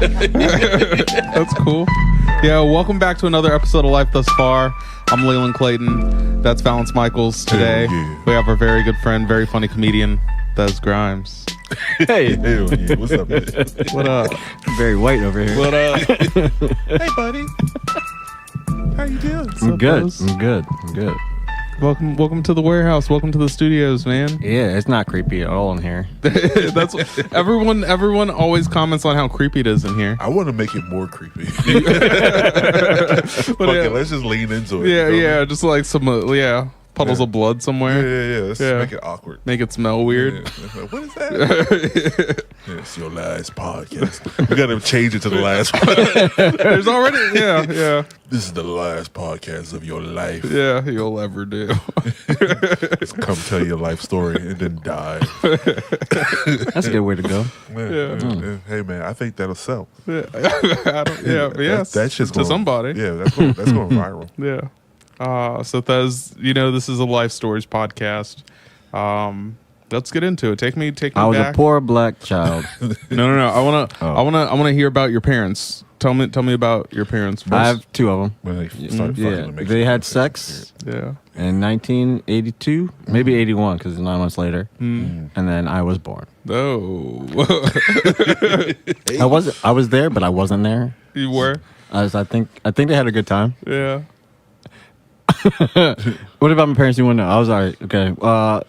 That's cool. Yeah, welcome back to another episode of Life Thus Far. I'm Leland Clayton. That's Valence Michaels. Today, we have our very good friend, very funny comedian, Thezz Grimes. Hey. What's up, man? What up? Very white over here. What up? Hey, buddy. How you doing? I'm good. I'm good. Welcome to the warehouse. Welcome to the studios, man. Yeah, it's not creepy at all in here. That's what, everyone always comments on how creepy it is in here. I want to make it more creepy. But yeah, Let's just lean into it. yeah, just like some puddles of blood somewhere. Yeah. Let's make it awkward. Make it smell weird. Yeah. What is that? It's your last podcast. We got to change it to the last one. There's already, yeah. This is the last podcast of your life. Yeah, you'll ever do. Just come tell your life story and then die. That's a good way to go. Yeah. Hey, man, I think that'll sell. Yeah, that's just to somebody. Yeah, that's going viral. Yeah. So Thezz, this is a life stories podcast. Let's get into it. Take me I was back. a poor black child. No. I wanna hear about your parents. Tell me about your parents first. I have two of them. When they started fucking, it They had sex in 1982, maybe 81, because 9 months later, and then I was born. Oh, I was there, but I wasn't there. you were? I think they had a good time. Yeah. What about my parents? You want to know? I was alright. Okay.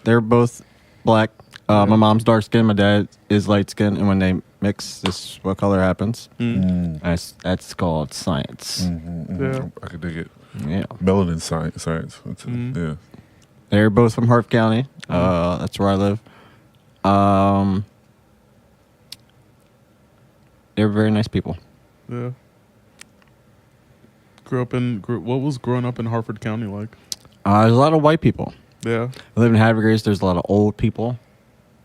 They're both black. My mom's dark skin. My dad is light skin. And when they mix, this is what color happens. That's called science. Yeah. I could dig it. Yeah. Melanin science. Yeah. They're both from Harp County. That's where I live. They're very nice people. Yeah. What was growing up in Harford County like? There's a lot of white people. Yeah. I live in Havergrace. There's a lot of old people.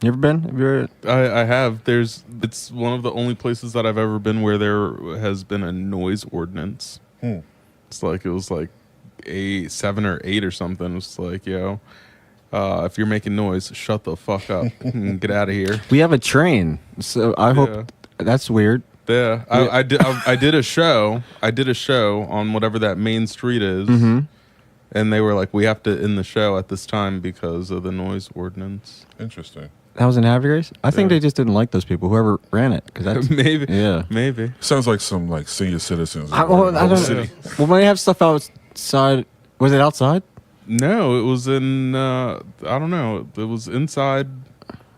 You ever been? Have you ever? I have. It's one of the only places that I've ever been where there has been a noise ordinance. It's like, it was like 7 or 8 or something. It's like, if you're making noise, shut the fuck up and get out of here. We have a train, so I hope that's weird. Yeah, I did a show. I did a show on whatever that main street is, and they were like, "We have to end the show at this time because of the noise ordinance." Interesting. That was in Havergrace. I think they just didn't like those people, whoever ran it, because that's maybe. Sounds like some senior citizens. I don't know. Well, when they have stuff outside, was it outside? No, it was in. I don't know. It was inside.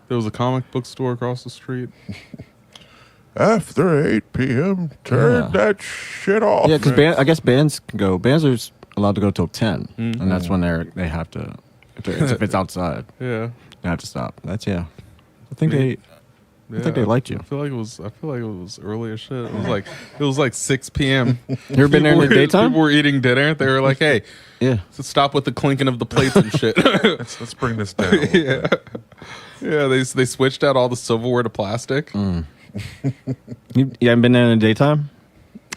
There was a comic book store across the street. After 8 p.m., turn that shit off. Yeah, because I guess bands can go. Bands are allowed to go till 10, and that's when they have to. If it's outside, they have to stop. I think they liked you. I feel like it was early as shit. It was like 6 p.m. You ever been there in the daytime? People were eating dinner. They were like, "Hey, stop with the clinking of the plates and shit." Let's bring this down. Yeah. They switched out all the silverware to plastic. You haven't been there in the daytime?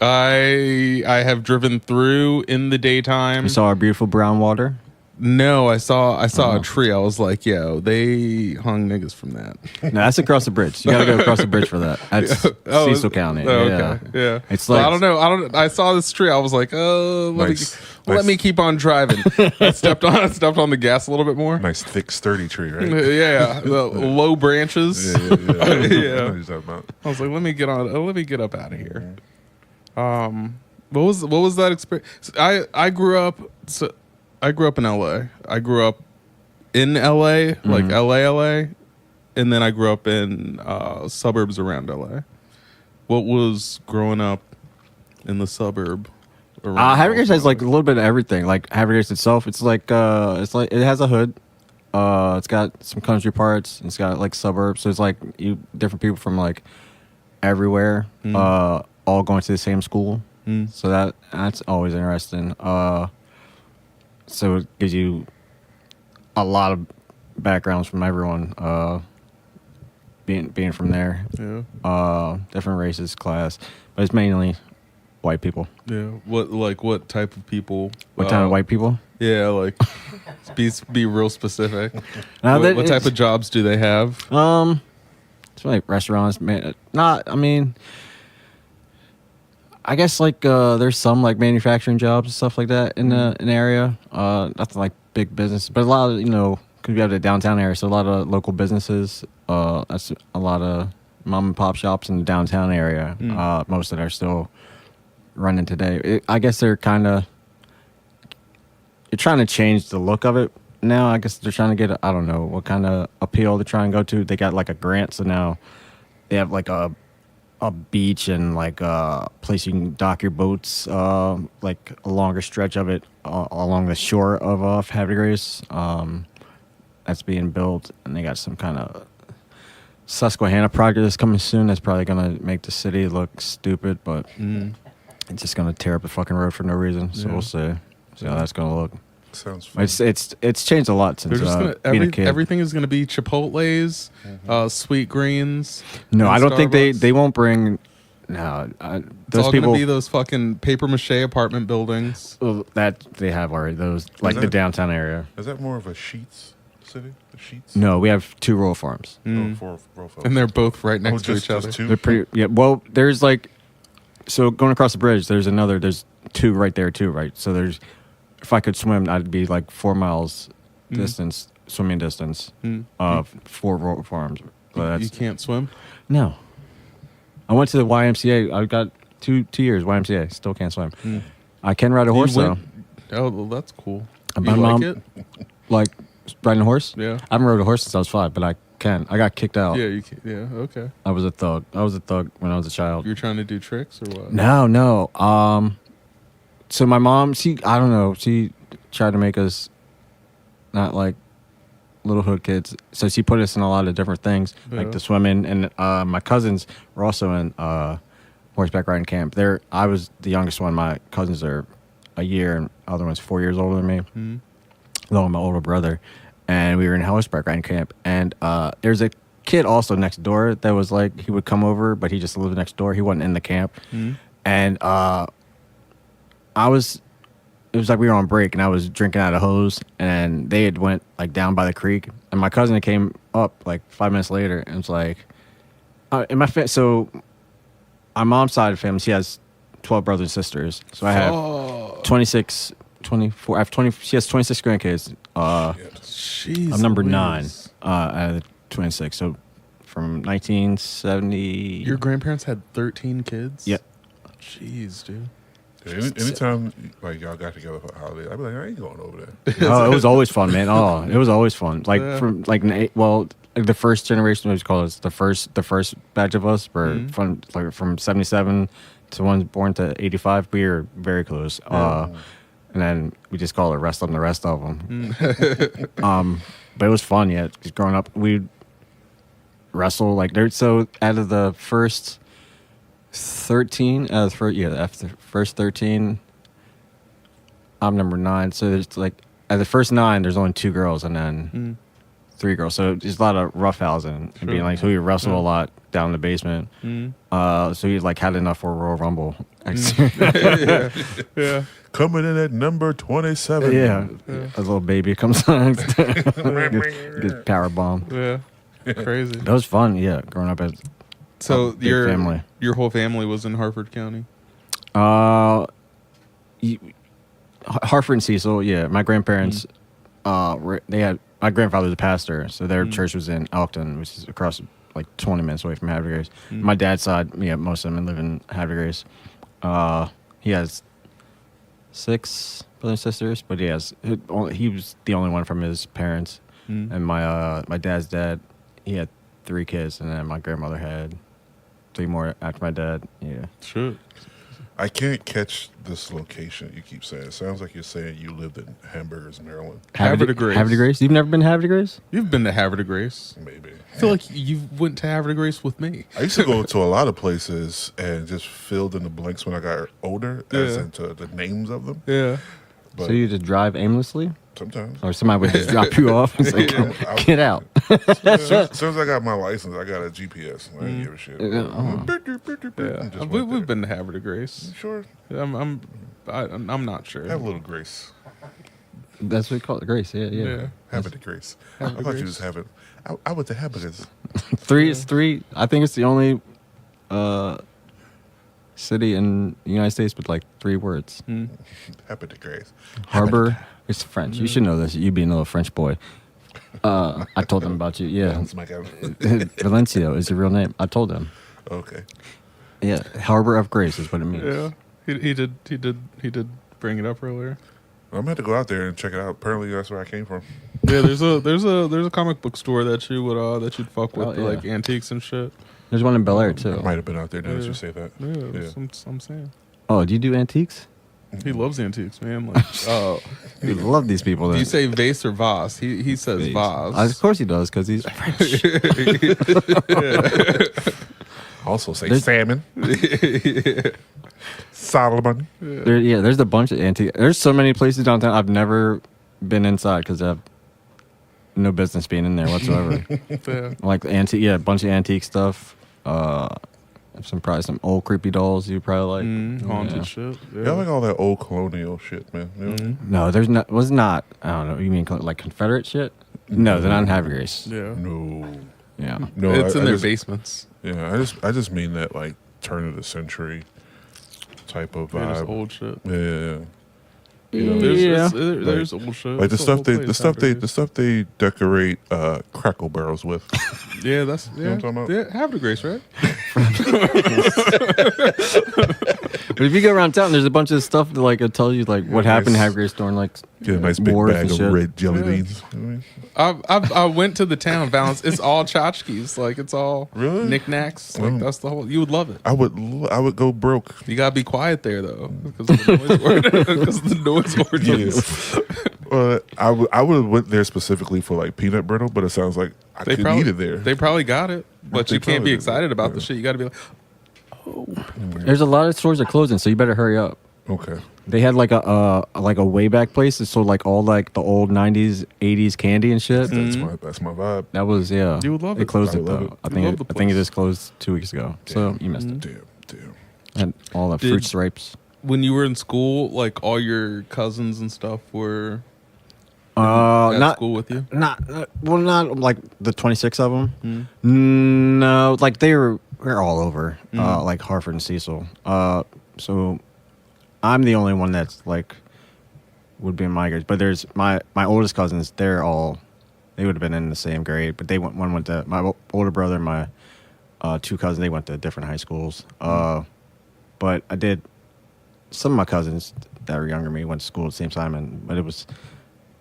I have driven through in the daytime. You saw our beautiful brown water? No, I saw a tree. I was like, yo, they hung niggas from that. No, that's across the bridge. You gotta go across the bridge for that. That's Cecil County. Okay. Yeah. It's like, I don't know. I saw this tree. I was like, let me keep on driving. I stepped on the gas a little bit more. Nice thick sturdy tree, right? Yeah. The low branches. Yeah. I was like, let me get up out of here. What was that experience? I grew up in LA. I grew up in LA, like LA, and then I grew up in suburbs around LA. What was growing up in the suburb? Havergrace has like a little bit of everything. Like Havergrace itself, it's like it has a hood. It's got some country parts. It's got like suburbs. So it's like different people from like everywhere, all going to the same school. So that's always interesting. So it gives you a lot of backgrounds from everyone, being from there. Yeah. Different races, class, but it's mainly white people. Yeah. What type of people? What type of white people? Yeah, like be real specific. What type of jobs do they have? It's like restaurants, man. I guess like there's some like manufacturing jobs and stuff like that in the area. Nothing like big business, but a lot of because we have the downtown area, so a lot of local businesses. That's a lot of mom and pop shops in the downtown area. Most of them are still running today. I guess they're trying to change the look of it now. I guess they're trying to get I don't know what kind of appeal they're trying to go to. They got like a grant, so now they have like a beach and like a place you can dock your boats, like a longer stretch of it along the shore of Havre de Grace. That's being built, and they got some kind of Susquehanna project that's coming soon. That's probably gonna make the city look stupid, but it's just gonna tear up the fucking road for no reason. So we'll see how that's gonna look. Sounds fun. It's changed a lot since being a kid. Everything is gonna be Chipotle's, Sweet Greens. No, I don't Starbucks. think they won't bring. No, It's those all people gonna be those fucking paper mache apartment buildings. that they have already. Those like the downtown area. Is that more of a Sheets city? The Sheets? No, we have 2 rural farms. Four folks. And they're both right next to each other. Two? They're pretty. Yeah. Well, there's like, so going across the bridge, there's 2 right there too, right? So there's, if I could swim, I'd be like 4 miles distance, swimming distance of 4 rural farms. But You can't swim? no. I went to the YMCA. I got 2 years YMCA. Still can't swim. I can ride a horse though. Oh, well, that's cool. My You mom- like it? Like riding a horse. Yeah. I haven't rode a horse since I was 5, but I can. I got kicked out. Yeah, you can. Yeah, okay. I was a thug. When I was a child. You're trying to do tricks or what? No. So my mom, I don't know. She tried to make us not like little hood kids. So she put us in a lot of different things, like the swimming. And my cousins were also in horseback riding camp. I was the youngest one. My cousins are a year, and the other one's 4 years older than me. Along with my older brother. And we were in horseback riding camp. And there's a kid also next door that was like, he would come over, but he just lived next door. He wasn't in the camp. And it was like we were on break, and I was drinking out of a hose, and they had went like down by the creek, and my cousin came up like 5 minutes later and was like, so my mom's side of the family, she has 12 brothers and sisters, so I have 26, 24. I have 20. She has 26 grandkids. Jeez, I'm number 9 Louise. out of the 26. So from 1970. Your grandparents had 13 kids? Yep. Jeez, dude. Anytime like y'all got together for a holiday, I'd be like, I ain't going over there. Oh, it was always fun, man. Oh, it was always fun. Like from like the first generation, what you call it, the first batch of us were from 77 to one born to 85. We were very close. And then we just call it rest of them. But it was fun. Yeah, just growing up, we'd wrestle like there. So out of the first 13, after the first 13, I'm number 9. So there's like at the first 9, there's only 2 girls and then 3 girls. So there's a lot of roughhousing and being like, so we wrestle a lot down in the basement. So we like had enough for a Royal Rumble. Yeah. Coming in at number 27. Yeah. A little baby comes on, gets power bomb. Yeah. Crazy. That was fun. Yeah, growing up as So big family. Your whole family was in Harford County? Hartford and Cecil. Yeah, my grandparents. They had my grandfather was a pastor, so their church was in Elkton, which is across like 20 minutes away from Havre de Grace. My dad's side, most of them live in Havre de Grace. He has 6 brothers and sisters, but he was the only one from his parents. And my dad's dad, he had 3 kids, and then my grandmother had 3 more after my dad. Yeah. Sure. I can't catch this location you keep saying. It sounds like you're saying you lived in Hamburgers, Maryland. Havre de Grace. Havre de Grace? You've never been to Havre de Grace? You've been to Havre de Grace. Maybe. I feel like you went to Havre de Grace with me. I used to go to a lot of places and just filled in the blanks when I got older, as into the names of them. Yeah. But So you just drive aimlessly? sometimes. Or somebody would just drop you off and say, get out. As soon as I got my license, I got a GPS. I didn't give a shit. Yeah. We've been to Havre de Grace. Sure. I'm not sure. Have a little grace. That's what we call it, Grace. Yeah. Have it to grace. I Have the thought you grace. was having. I went to Hamburgers. 3 is 3. I think it's the only city in the United States with like 3 words. Happy to Grace. Harbor. It's French. You should know this. You being a little French boy. I told them about you. Yeah. Valencia is your real name. I told them. Okay. Yeah. Harbor of Grace is what it means. Yeah, he did bring it up earlier. I'm gonna have to go out there and check it out. Apparently, that's where I came from. Yeah, there's a comic book store that you'd fuck with, Oh, yeah. like antiques and shit. There's one in Bel Air I too. might have been out there now that Yeah. you say that. Yeah, I'm saying. Oh, do you do antiques? He loves antiques, man. Like, You love these people. do Then. you say vase or vase? He says vase. Of course he does, because he's French. Also say There's- salmon. Solomon. There's a bunch of antique. There's so many places downtown. I've never been inside because I have no business being in there whatsoever. Yeah. Like antique, a bunch of antique stuff. Probably some old creepy dolls you probably like. Haunted Yeah. shit. Yeah, I like all that old colonial shit, man. You know? No, there's not. Was not. I don't know. You mean like Confederate shit? No, they're not in Happy Grace. Yeah. No. Yeah. No, It's in I their just, basements. Yeah, I just mean that like turn of the century type of Yeah, just vibe. old shit. Yeah. There's old shit. Like the It's a stuff whole they place the nowadays. stuff they decorate crackle barrels with. Yeah, that's what I'm talking about? Yeah, have the grace, right? But if you go around town, there's a bunch of stuff that like it tells you like what happened in nice. Happy Grace during like Get a nice big wars bag and of shit. red jelly Yeah. beans. You know what I mean? I went to the town, Valence. It's all tchotchkes. Like it's all Really? knickknacks. Like Mm. that's the whole. You would love it. I would go broke. You gotta be quiet there though, because of the noise ordinance. I would have went there specifically for like peanut brittle, but it sounds like I They could probably eat it there. They probably got it, but They you can't probably be did. excited about the Yeah. shit. You got to be like, There's a lot of stores that are closing, so you better hurry up. Okay. They had like a way back place that sold like all like the old '90s, '80s candy and shit. That's my vibe. That was You would love They it. closed I it would love though. it. I You'd think love the I think it place. just closed 2 weeks ago. So you missed it. Damn. And all the Did- fruit stripes. when you were in school, like all your cousins and stuff were at Not school with you. not not like the 26 of them. No, like we're all over. Like Hartford and Cecil. So I'm the only one that's like would be in my grade. But there's my oldest cousins. They would have been in the same grade, but one went to my older brother and my 2 cousins. They went to different high schools. But I did. Some of my cousins that were younger than me went to school at the same time, but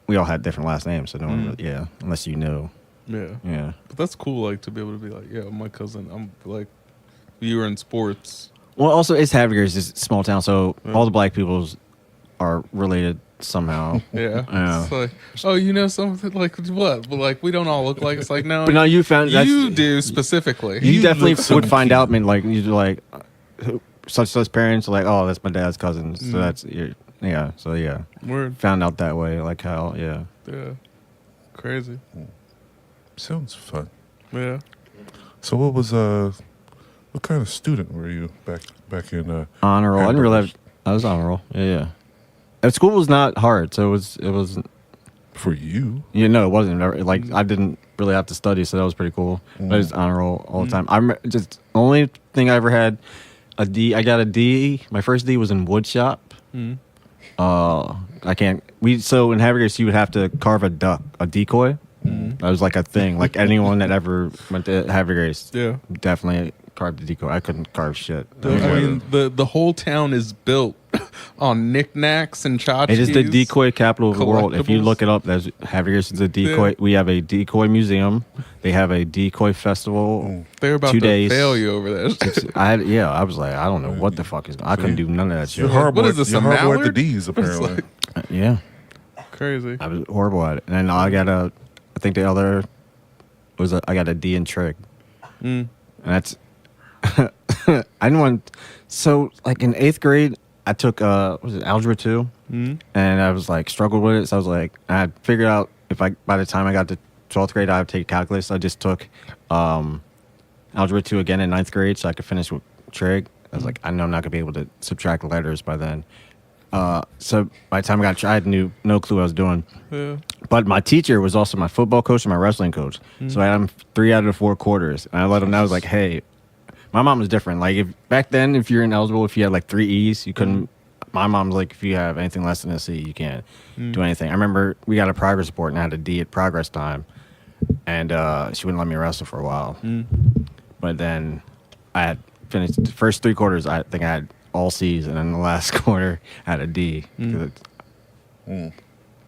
we all had different last names, so no one really, unless you knew. Yeah, but that's cool. Like to be able to be like, yeah, my cousin. I'm like, you were in sports. Well, also it's Happy Grace, it's a small town, so all the black peoples are related somehow. Yeah, Yeah. it's like, oh, you know something like what? But like, we don't all look like. It's like no, But now you found you do specifically. You definitely look so would find cute. out, man. Like you like such parents are like, oh, that's my dad's cousin, so that's your So yeah, Word. found out that way, like how Yeah, crazy. Sounds fun. Yeah. So what kind of student were you back in honor roll. I didn't Hamburgers. realize I was honor roll. Yeah. At school was not hard, so it was. For you? It wasn't. Like I didn't really have to study, so that was pretty cool. But it's honor roll all the time. Just only thing I ever had a D. I got a D. My first D was in wood shop. I can't. So in Happy Grace, you would have to carve a duck, a decoy. That was like a thing. Like anyone that ever went to Happy Grace, Yeah. definitely carved a decoy. I couldn't carve shit. I mean, the whole town is built on knickknacks and tchotchkes. It is the decoy capital of the world. If you collectibles. look it up, there's Happy Grace is a decoy. Yeah. We have a decoy museum. They have a decoy festival. They're about 2 to days. fail you over there. I was like, I don't know what the fuck is. I couldn't do none of that shit. You're horrible. What is this, You're a horrible at the mallard? D's apparently. Yeah, Crazy. I was horrible at it. And then I got I think the other was I got a D in trig. And that's I didn't want. So like in 8th grade, I took was it algebra 2, and I was like struggled with it. So I was like, I had figured out if by the time I got to 12th grade, I would take calculus. So I just took algebra 2 again in 9th grade, so I could finish with trig. I was like, I know I'm not gonna be able to subtract letters by then. So by the time I got, I had no clue what I was doing. Yeah. But my teacher was also my football coach and my wrestling coach. So I had him 3 out of the 4 quarters, and I let him know. I was like, hey. My mom was different. Like if back then, if you're ineligible, if you had like 3 E's, you couldn't. My mom's like, if you have anything less than a C, you can't do anything. I remember we got a progress report and I had a D at progress time, and she wouldn't let me wrestle for a while. But then I had finished the first 3 quarters. I think I had all C's, and then the last quarter I had a D.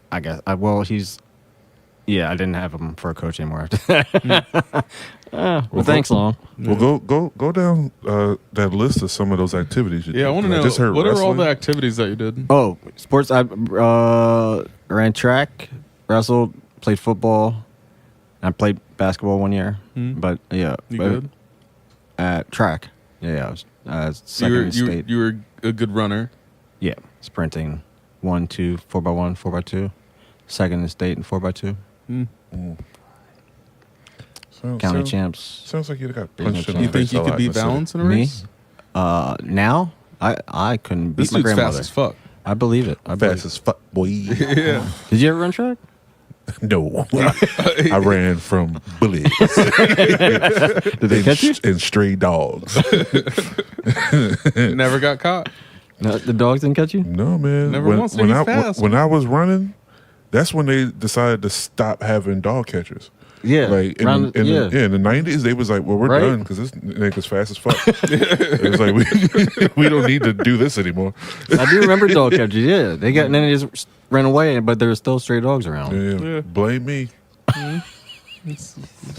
I guess. I didn't have him for a coach anymore after that. Well, thanks, Long. Well, go down that list of some of those activities you did. Yeah, I want to know, just heard what are all wrestling. the activities that you did? Oh, sports. I ran track, wrestled, played football. I played basketball 1 year. But yeah. You good? At track. Yeah, I was second in state. You were a good runner. Yeah, sprinting 1, 2, 4x1, 4x2. Second in state and 4x2. County champs. Sounds like you got punched in the You think face you a could lot beat in the city. Balance in a Me? race? Now I couldn't beat This my dude's grandmother. fast as fuck. I believe it. Fast as fuck, boy. Yeah. Did you ever run track? No. I ran from bullies Did they catch you? and stray dogs. Never got caught. No, the dogs didn't catch you? No, man. Never once, and he's fast. When I was running, that's when they decided to stop having dog catchers. Yeah. Like in the 90s, they was like, "Well, we're Right. done because this nigga's fast as fuck." It was like we don't need to do this anymore. I do remember dog catchers. Yeah, they got and then they just ran away, but there were still stray dogs around. Yeah. Blame me. This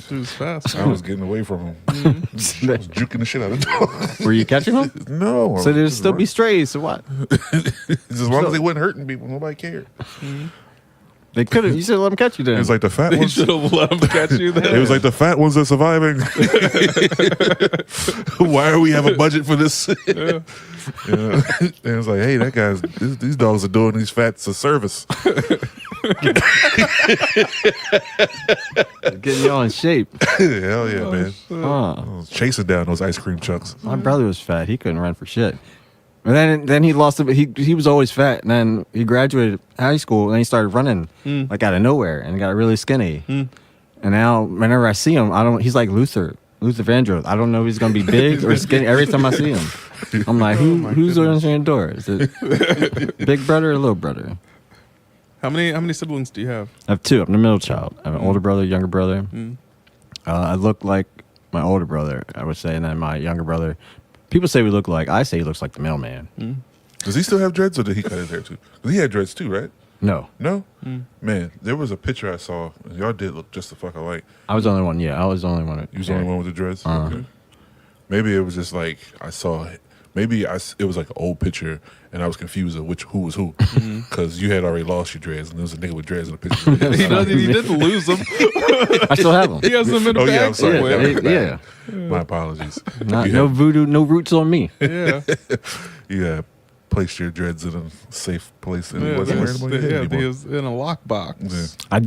dude's fast. I was getting away from him. I was juking the shit out of dogs. Were you catching them? No. So there'd still be strays. So what? as long as they wasn't hurting people, nobody cared. They could have. You should let them catch you then. It was like the fat They ones. should have let him catch you there. It was like the fat ones are surviving. Why do we have a budget for this? Yeah. And it was like, hey, these dogs are doing these fats a service. Getting you all in shape. Hell yeah, man. I Huh. was chasing down those ice cream chunks. My brother was fat. He couldn't run for shit. And then he lost it. He was always fat. And then he graduated high school and then he started running like out of nowhere and got really skinny. And now whenever I see him, he's like Luther Vandross. I don't know if he's gonna be big or skinny every time I see him. I'm like, who's answering the door? Is it big brother or little brother? How many siblings do you have? I have 2. I'm the middle child. I have an older brother, younger brother. I look like my older brother, I would say, and then my younger brother. People say we look like. I say he looks like the mailman. Does he still have dreads or did he cut his hair too? 'Cause he had dreads too, right? No, No? Man, there was a picture I saw. And y'all did look just the fuck alike. I was the only one. Yeah, I was the only one. You was the only one with the dreads? Okay. Maybe it was just like I saw. Maybe it was like an old picture, and I was confused of who was who, because you had already lost your dreads, and there was a nigga with dreads in the picture. He didn't lose them. I still have them. He has them in a Oh, yeah, bag I'm sorry. somewhere. Yeah, My apologies. no voodoo, no roots on me. Yeah. You placed your dreads in a safe place, and Yeah, he wasn't wearing them on your head he anymore. was in a lockbox. Yeah. I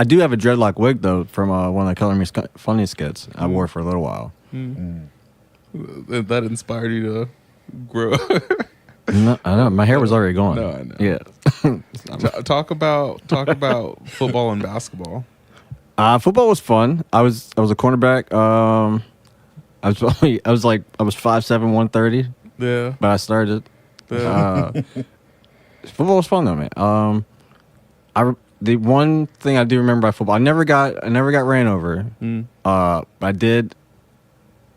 do have a dreadlock wig though from one of the Color Me Funny skits. I wore it for a little while. That inspired you to grow. No, I know my hair was already gone. No, I know. Yeah. Talk about football and basketball. Football was fun. I was a cornerback. I was 5'7", 130, Yeah. but I started. Yeah. Football was fun though, man. The one thing I do remember about football, I never got ran over. But I did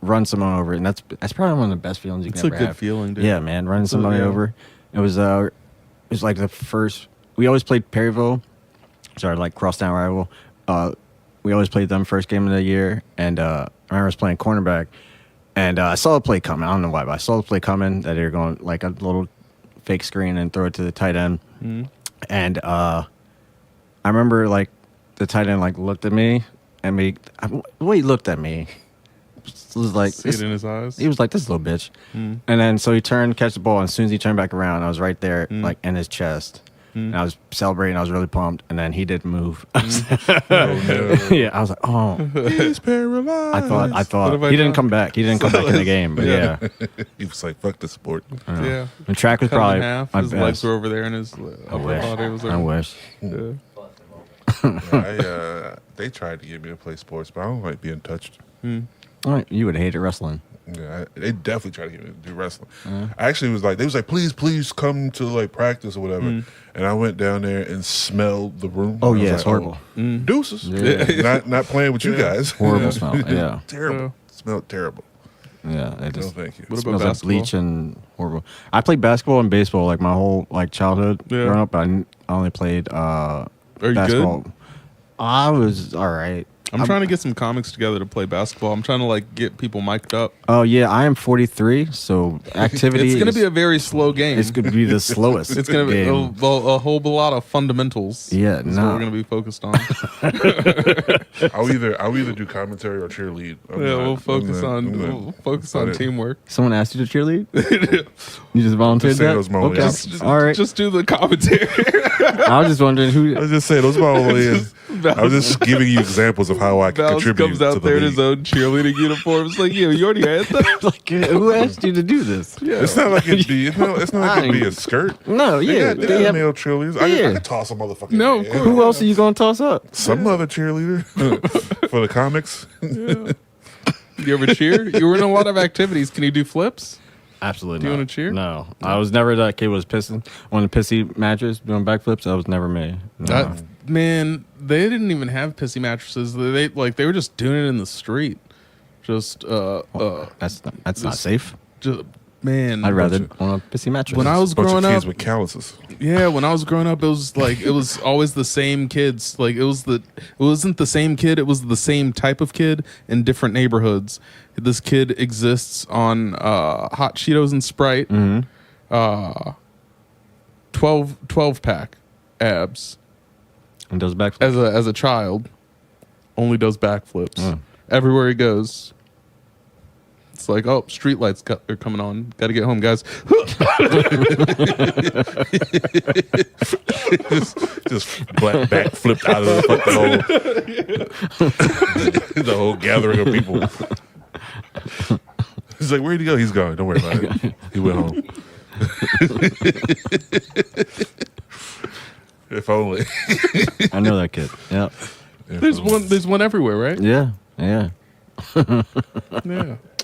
run someone over, and that's probably one of the best feelings you It's can a ever good have. feeling, dude. Yeah, man, running somebody yeah. over. It was like the first. We always played Perryville, sorry, like crosstown rival. We always played them first game of the year, and I remember I was playing cornerback, and I saw the play coming. I don't know why, but I saw the play coming that they were going like a little fake screen and throw it to the tight end, and I remember like the tight end like looked at me and the way he looked at me was like See it in his eyes. he was like, this little bitch. And then so he turned, catch the ball, and as soon as he turned back around, I was right there, like in his chest. And I was celebrating, I was really pumped, and then he didn't move. Oh, no. Yeah, I was like, oh. He's paralyzed. I thought have I he didn't done? come back. He didn't come back in the game, but yeah. He was like, fuck the sport. Yeah. And track was Cut him probably in half. my His legs best. were over there, and his upper body was over. I wish. Yeah. Yeah, they tried to get me to play sports, but I don't like being touched. All right, you would have hated wrestling. Yeah, they definitely tried to get me to do wrestling. I actually was like, they was like, please come to like practice or whatever. And I went down there and smelled the room. Oh I was yeah, like, it's horrible. Deuces. Yeah. Not playing with you guys. Horrible smell. Yeah, Terrible. Smelled terrible. yeah. It No, just thank you. What about smells like basketball? bleach and horrible. I played basketball and baseball like my whole like childhood Yeah. growing up. I only played Are you basketball. good? I was all right. I'm trying to get some comics together to play basketball. I'm trying to like get people mic'd up. Oh yeah, I am 43, so activity. It's going to is- be a very slow game. It's going to be the slowest. It's going to be game. a whole lot of fundamentals. Yeah, is what no. we're going to be focused on. I'll either do commentary or cheerlead. We'll focus on teamwork. Someone asked you to cheerlead? You just volunteered Just saying that? those my only Okay. options. All right. Just do the commentary. I was just wondering I who. was just saying those are my only. I was just giving you examples of how I can Val's contribute comes to out the there in league. his own cheerleading uniform. It's like, you already had that. Like, who asked you to do this? Yeah. It's not like it'd be. It's not like it'd be a skirt. No, yeah. They they got have- male cheerleaders. I Yeah. could toss a motherfucker. No, of course. who else are you going to toss up? Some other cheerleader for the comics. You ever cheer? You were in a lot of activities. Can you do flips? Absolutely Do you not. wanna cheer? No. I was never that kid was pissing on the pissy mattress doing backflips. That was never me. No. Man, they didn't even have pissy mattresses. They were just doing it in the street. Just That's not safe. man. I'd rather on a pissy mattress. When I was Bunch of growing kids up, with calluses. yeah, when I was growing up, it was always the same kids. Like it wasn't the same kid. It was the same type of kid in different neighborhoods. This kid exists on hot Cheetos and Sprite, 12 pack abs and does backflips. as a child. Only does backflips everywhere he goes. It's like, oh, street lights are coming on. Got to get home, guys. just back flipped out of the fucking the whole gathering of people. He's like, where'd he go? He's gone. Don't worry about it. He went home. If only. I know that kid. Yeah. There's one everywhere, right? Yeah. Yeah. Yeah.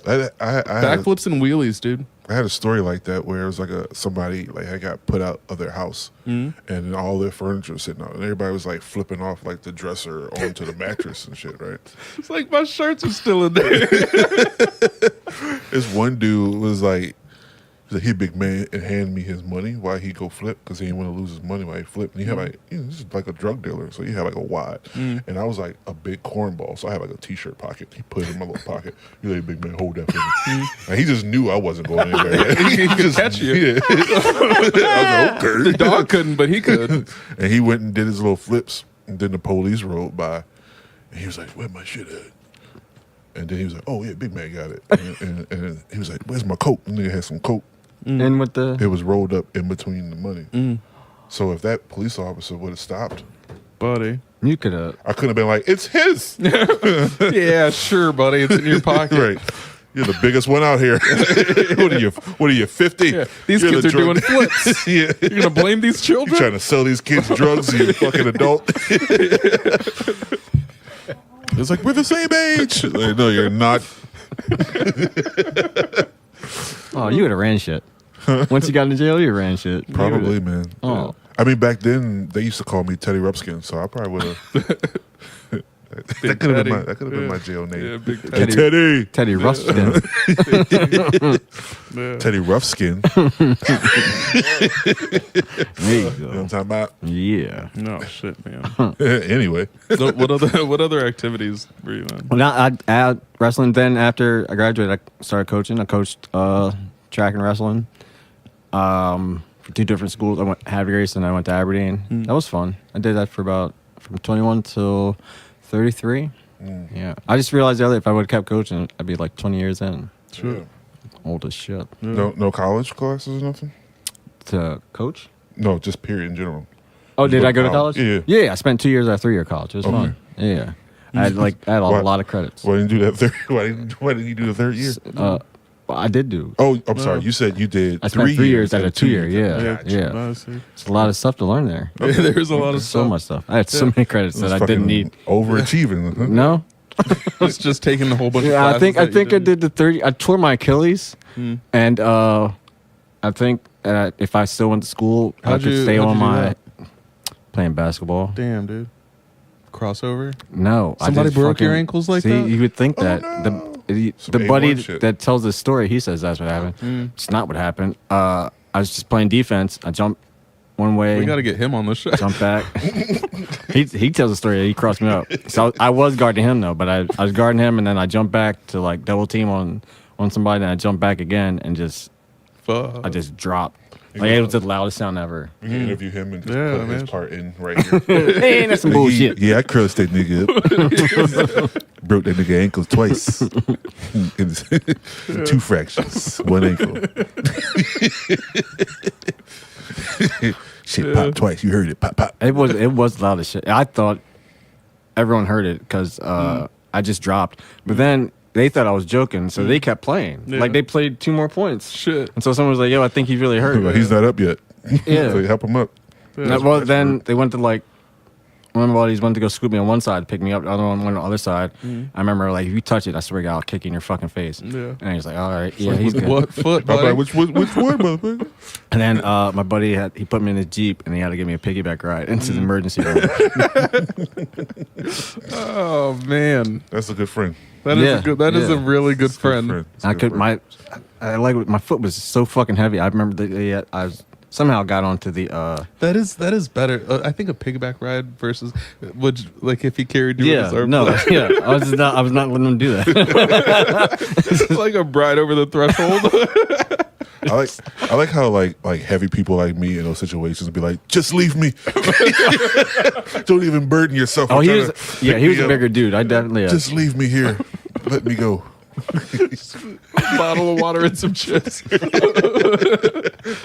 I had, Backflips and wheelies, dude. I had a story like that where it was like somebody like I got put out of their house and all their furniture was sitting out and everybody was like flipping off like the dresser onto the mattress and shit, right? It's like my shirts are still in there. This one dude was like, he big man and hand me his money while he go flip because he didn't want to lose his money while he flipped. And he had like, this is like a drug dealer, so he had like a wad. And I was like a big cornball, so I had like a t-shirt pocket. He put it in my little pocket. He's like, big man, hold that for me. And he just knew I wasn't going anywhere. He could catch you. Yeah. I was like, okay. The dog couldn't, but he could. And he went and did his little flips. And then the police rode by. And he was like, where my shit at? And then he was like, oh, yeah, big man got it. And he was like, where's my coat? And nigga had some coat. And with the It was rolled up in between the money. So if that police officer would have stopped, Buddy. you could have. I couldn't have been like, it's his. Yeah, sure, buddy. It's in your pocket. Right. You're the biggest one out here. What are you, 50? Yeah, these You're kids the are doing drug- flips. Yeah. You're going to blame these You're children? trying to sell these kids drugs, you fucking adult. It's like, we're the same age. Like, no, you're not. Oh, you would have ran shit. Once you got into jail, you ran shit. You Probably, would've- man. Oh. I mean, back then, they used to call me Teddy Rupskin, so I probably would have. That could have been my jail name. Yeah, Big Hey, Teddy. Teddy. Teddy Rustin. Yeah. Teddy Roughskin. There you You know what I'm go. talking about? Yeah. No, shit, man. Anyway. So what other activities were you in? Well, now I wrestling. Then after I graduated, I started coaching. I coached track and wrestling for two different schools. I went Havre Grace and I went to Aberdeen. That was fun. I did that for about from 21 till 33. Yeah, I just realized the other if I would have kept coaching, I'd be like 20 years in. Sure. Yeah. Old as shit No college classes or nothing? to coach. No, just period in general. Oh, did go I to go to college? college? Yeah. Yeah, I spent 2 years at a 3-year college. It was fun. Yeah, I had a Why- lot of credits. Why didn't you do that third? Why didn't you do the third year? Well, I did do. Oh, I'm sorry. You said you did I spent 3 years at a 2-year. year. Yeah, yeah. I see. It's a lot of stuff to learn there. There's a lot of So stuff. much stuff. I had so many credits that I didn't need. Overachieving. Huh? No, It's just taking a whole bunch of Yeah, classes. I think I did the 30. I tore my Achilles, and I think if I still went to school, I could stay on my playing basketball. Damn, dude. Crossover? No, Somebody I just broke your fucking- ankles like see, that? You would think that no. the Some buddy A1 shit. that tells the story, he says that's what happened. It's not what happened. I was just playing defense. I jumped one way. We got to get him on the show. Jump back. he tells the story that he crossed me up. So I was guarding him though, but I was guarding him, and then I jumped back to like double team on somebody, and I jumped back again and Fuck. I just dropped. Like it was the loudest sound ever. We can interview him and just Yeah, put his man. part in right here. Hey, that's some bullshit. Yeah, I cursed that nigga up. Broke that nigga ankles twice. Two fractures, one ankle. Shit popped twice. You heard it. Pop, pop. It was loud as shit. I thought everyone heard it because I just dropped. But then they thought I was joking, so they kept playing. Yeah. Like they played 2 more points. Shit. And so someone was like, "Yo, I think he really hurt." But he's not up yet. Yeah. So you help him up. Yeah. Well, then they went to like one of my buddies went to go scoop me on one side, pick me up. The other one went on the other side. I remember like, if you touch it, I swear to God, I'll kick you in your fucking face. Yeah. And he's like, all right, yeah, he's good. What foot, I'm buddy? like, which one, motherfucker? And then my buddy he put me in his Jeep and he had to give me a piggyback ride into the emergency room. Oh, man. That's a good friend. That is Yeah, a good. That is yeah. a really good friend. That's a I good could friend. my foot was so fucking heavy. I remember that I was somehow got onto the That is better. I think a piggyback ride versus would like if he carried you. yeah, with his arm. no, yeah. I was not letting him do that. It's like a bride over the threshold. I like how like heavy people like me in those situations be like, just leave me. Don't even burden yourself. Oh, with he trying was to yeah, pick he was me a up. bigger dude. I definitely Just leave me here. Let me go. Bottle of water and some chips.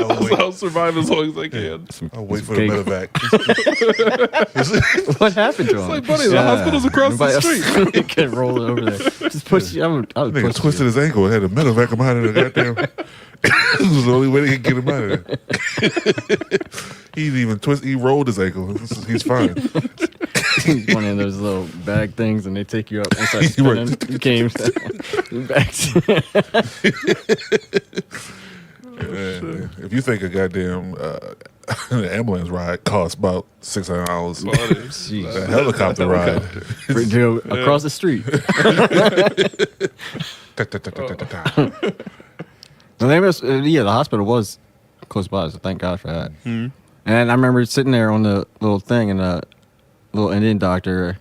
I'll survive as long as I can. I'll wait for cake. the medevac. What happened to him? like, buddy, the hospital's across the street. You can't roll it over there. Just push you. I would Nigga push twisted you. his ankle and had a medevac him out of the goddamn. This was the only way they could get him out of there. He didn't even twist. He rolled his ankle. He's fine. One of those little bag things, and they take you up and start spinning. You came back. If you think a goddamn ambulance ride costs about $600, a helicopter ride. Across the street. The name is the hospital was close by, so thank God for that. And I remember sitting there on the little thing, and a little Indian doctor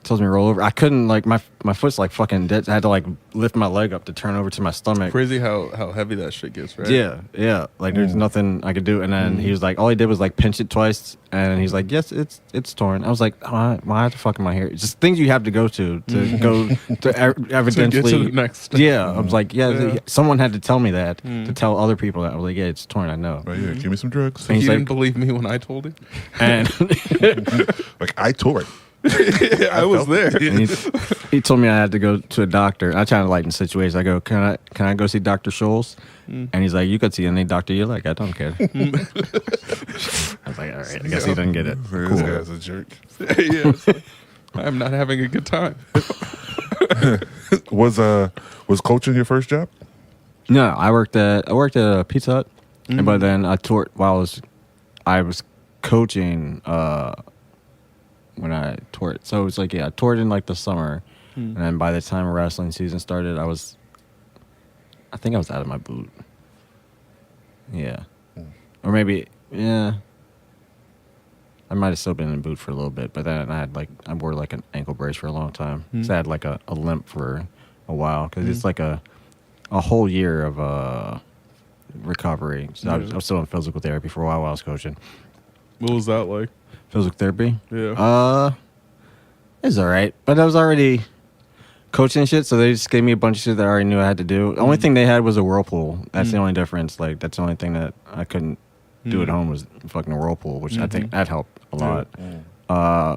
tells me to roll over. I couldn't, like, my foot's like fucking dead. I had to like lift my leg up to turn over to my stomach. Crazy how heavy that shit gets, right? Yeah. Like there's nothing I could do. And then he was like, all he did was like pinch it twice, and he's like, yes, it's torn. I was like, why the fuck am I here? It's just things you have to go to go to evidently To get to the next step. Yeah, I was like, Yeah. someone had to tell me that to tell other people that. I was like, yeah, it's torn. I know. Right here, give me some drugs. And He he's didn't like, believe me when I told him. and Like I tore it. I was there. And he told me I had to go to a doctor. I try to lighten the situation. I go, can I go see Dr. Scholes? And he's like, you could see any doctor you like. I don't care. I was like, all right, I guess he doesn't get it. This guy's a jerk. Yes. I'm not having a good time. Was coaching your first job? No, I worked at a Pizza Hut, but then I tore while I was coaching when I tore it. So it was like, I tore it in like the summer, and then by the time wrestling season started, I think I was out of my boot. Yeah, or maybe I might have still been in the boot for a little bit, but then I wore like an ankle brace for a long time. So I had like a limp for a while because it's like a whole year of recovery. So I was still in physical therapy for a while I was coaching. What was that like? Physical therapy? Yeah. It's all right. But I was already coaching and shit, so they just gave me a bunch of shit that I already knew I had to do. The only thing they had was a whirlpool. That's the only difference. Like, that's the only thing that I couldn't do at home was fucking a whirlpool, which I think that helped a lot. I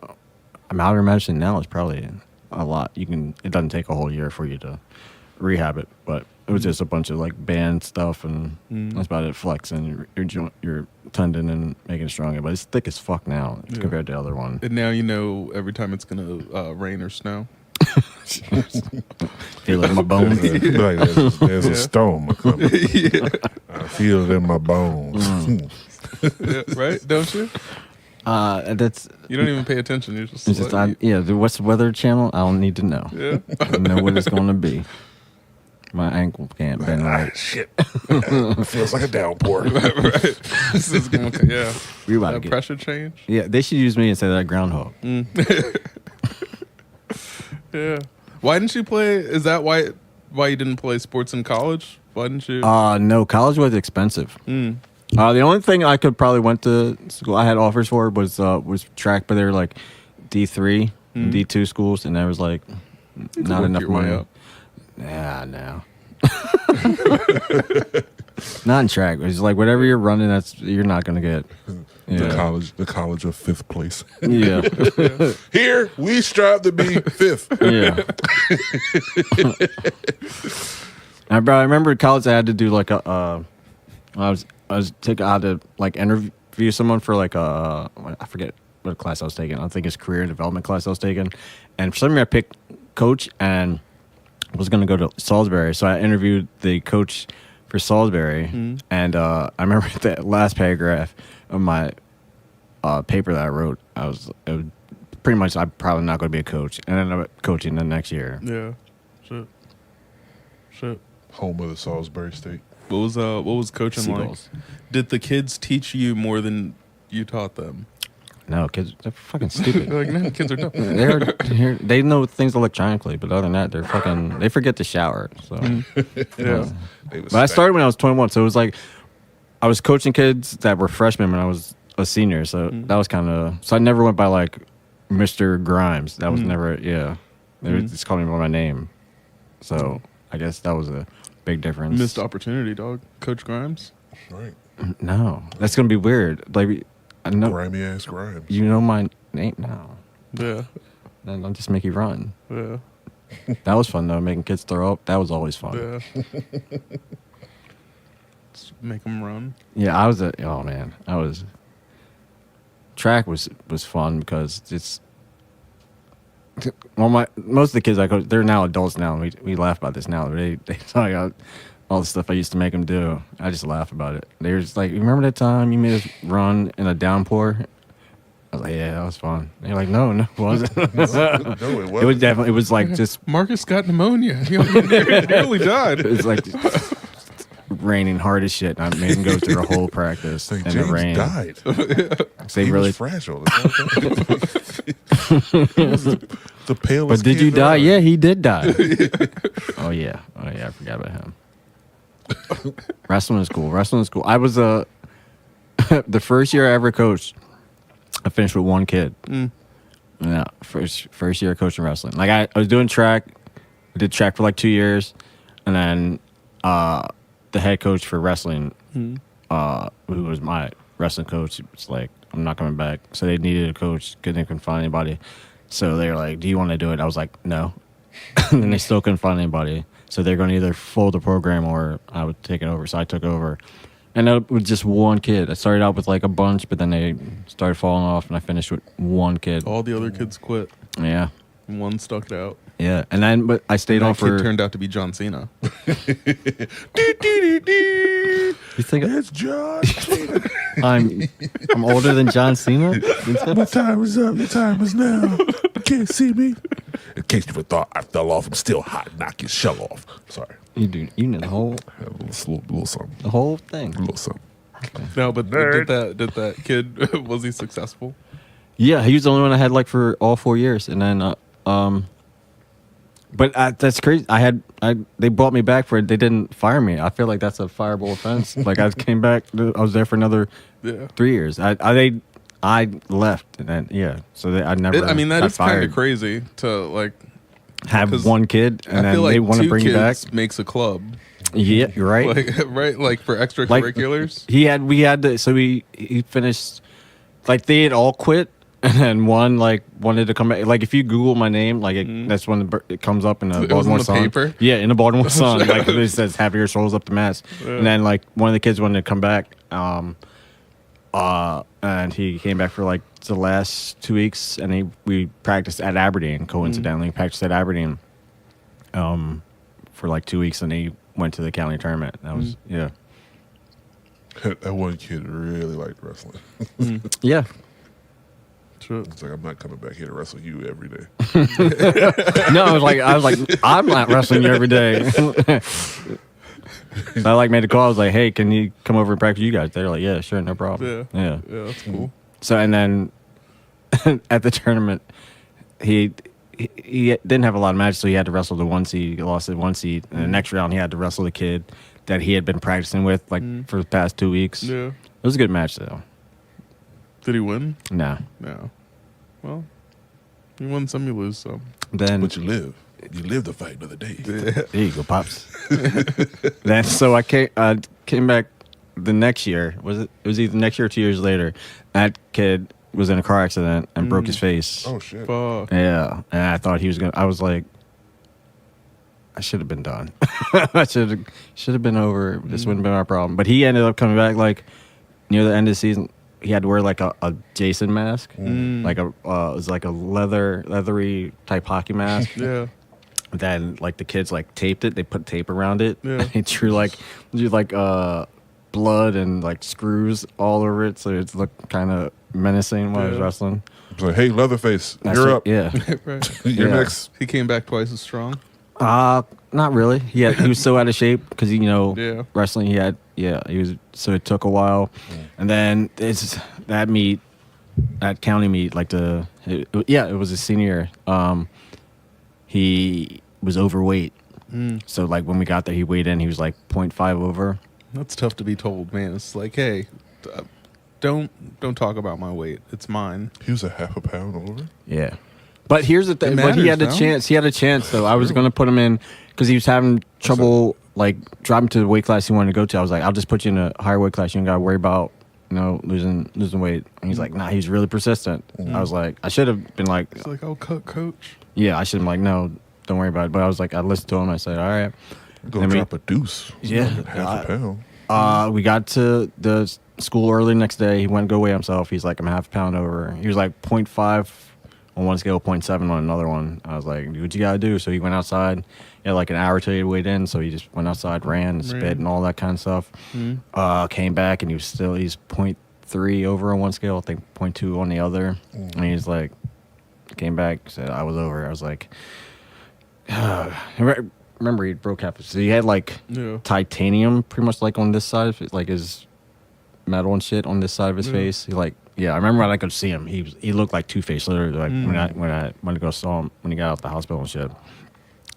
mean, I would imagine now it's probably a lot. It doesn't take a whole year for you to rehab it, but it was just a bunch of like band stuff, and that's about it. Flexing your joint, your tendon, and making it stronger. But it's thick as fuck now compared to the other one. And now you know every time it's gonna rain or snow. Feel it in my bones. Be like, there's a storm coming. I feel it in my bones. Yeah, right? Don't you? That's You don't even pay attention. You're just, it's just like, what's the weather channel? I don't need to know. yeah. I know what it's going to be. My ankle can't bend right. Shit. It feels like a downpour. Right. This is going to, yeah. We about to That get pressure change. Yeah, they should use me instead of that groundhog. Yeah. Why didn't you play? Is that why you didn't play sports in college? Why didn't you? No, college was expensive. The only thing I could probably went to school I had offers for was track, but they were like D3, D2 schools, and there was like not work enough your way money. up. Yeah, no. Not in track. It's like whatever you're running, you're not gonna get. Yeah. The college of fifth place. Yeah. Here we strive to be fifth. Yeah. I remember in college I had to do like I had to like interview someone for like I forget what class I was taking. I think it's career development class I was taking, and for some reason I picked coach and was going to go to Salisbury, so I interviewed the coach for Salisbury, and I remember the last paragraph of my paper that I wrote, it was pretty much I'm probably not going to be a coach, and then I'm coaching the next year. Yeah. Shit. Home of the Salisbury State. What was coaching Seagulls. like? Did the kids teach you more than you taught them? No, kids, they're fucking stupid. Like, man, kids are dumb. They know things electronically, but other than that, they forget to shower. So, Yeah. But I started when I was 21, so it was like I was coaching kids that were freshmen when I was a senior. So that was kind of so I never went by like Mr. Grimes. That was never They would just call me by my name. So I guess that was a big difference. Missed opportunity, dog. Coach Grimes. Right. No, that's gonna be weird. Like I know Grimy ass Grimes. you know my name now. Yeah. Then I'll just make you run. Yeah. That was fun though, making kids throw up. That was always fun. Yeah. Just make them run. Yeah, track was fun because it's most of the kids I coach, they're now adults now, and we laugh about this now. They talk about all the stuff I used to make them do. I just laugh about it. They were just like, remember that time you made us run in a downpour? I was like, yeah, that was fun. They're like, no, it wasn't. No, it wasn't. It was definitely. It was like just. Marcus got pneumonia. He nearly died. It was like raining hard as shit. And I made him go through a whole practice Like, in James the rain. died. So He really. was fragile. The palest. But did you kid die? alive. Yeah, he did die. Oh yeah, I forgot about him. Wrestling is cool. I was the first year I ever coached. I finished with one kid. Yeah, first year coaching wrestling. Like I was doing track. I did track for like 2 years, and then the head coach for wrestling, who was my wrestling coach, was like, "I'm not coming back." So they needed a coach because they couldn't find anybody. So they were like, "Do you want to do it?" I was like, "No," and then they still couldn't find anybody. So they're going to either fold the program or I would take it over. So I took over. And it was just one kid. I started out with like a bunch, but then they started falling off, and I finished with one kid. All the other kids quit. Yeah. And one stuck it out. Yeah. And then, but I stayed That on kid for. turned out to be John Cena. You think It's John. I'm older than John Cena? My time is up. Your time is now. You can't see me. In case you ever thought I fell off, I'm still hot. Knock your shell off. Sorry. You know the whole Little something. the whole thing. Little something. No, but did that kid, was he successful? Yeah, he was the only one I had like for all 4 years, and then but that's crazy. They brought me back for it. They didn't fire me. I feel like that's a fireable offense. Like I came back. I was there for another 3 years. I left, and then so I never. That got is kind fired. of crazy to like Have 'cause one kid, and I then feel like they want to two bring you back. kids makes a club. Yeah, you're right. Like for extracurriculars. He finished like they had all quit, and then one like wanted to come back. Like if you Google my name, like that's when it comes up in the It was in Baltimore the Sun. paper? Yeah, in the Baltimore Sun, like it says "Happier Souls up the mess," and then like one of the kids wanted to come back, and he came back for like the last 2 weeks, and we practiced at Aberdeen. Coincidentally, practiced at Aberdeen. for like 2 weeks, and he went to the county tournament. That was yeah. That one kid really liked wrestling. Yeah. Shit. It's like, I'm not coming back here to wrestle you every day. No, I was like, I'm not wrestling you every day. So I like made a call. I was like, hey, can you come over and practice you guys? They're like, yeah, sure, no problem. Yeah, that's cool. So and then at the tournament, he didn't have a lot of matches, so he had to wrestle the 1 seed. He lost the 1 seed, and the next round he had to wrestle the kid that he had been practicing with for the past 2 weeks. Yeah. It was a good match though. Did he win? No. Well, you win some, you lose some. Then But you live. You live to fight another day. there you go, pops. Then so I came back the next year. It was either next year or 2 years later. That kid was in a car accident and broke his face. Oh, shit. Fuck. Yeah, and I thought he was gonna. I was like, I should have been done. I should have been over. This wouldn't have been my problem. But he ended up coming back like near the end of the season. He had to wear like a Jason mask, like it was like a leathery type hockey mask. Yeah. Then like the kids like taped it. They put tape around it. Yeah. He drew blood and like screws all over it, so it looked kind of menacing while I was wrestling. It's like, hey, Leatherface, That's you're it, up. Yeah. Right. You're Yeah. next. He came back twice as strong. Not really. He was so out of shape because Yeah. wrestling. He was, so it took a while, and then it's that county meet, like it was his senior year. He was overweight, so like when we got there, he weighed in. He was like 0.5 over. That's tough to be told, man. It's like, hey, don't talk about my weight. It's mine. He was a half a pound over. Yeah. But here's the thing. But he had a chance. He had a chance, though. I was going to put him in because he was having trouble, like, dropping to the weight class he wanted to go to. I was like, I'll just put you in a higher weight class. You don't got to worry about, losing weight. And he's like, nah, he's really persistent. I was like, I should have been like, It's like, oh, coach. yeah, I should have been like, no, don't worry about it. But I was like, I listened to him. I said, all right. Gonna drop a deuce. It's Yeah. not half a pound. We got to the school early the next day. He went to go weigh himself. He's like, I'm half a pound over. He was like 0.5 on one scale, 0.7 on another one. I was like, what you got to do? So he went outside. He had like an hour till he weighed in. So he just went outside, ran, spit, and all that kind of stuff. Came back, and he's 0.3 over on one scale, I think 0.2 on the other. And he's like, came back, said, I was over. I was like, remember he broke half. So he had like titanium pretty much like on this side of it, like his metal and shit on this side of his face. He like, I remember when I could see him. He looked like Two-Face, literally. Like when I went to go saw him when he got out the hospital and shit.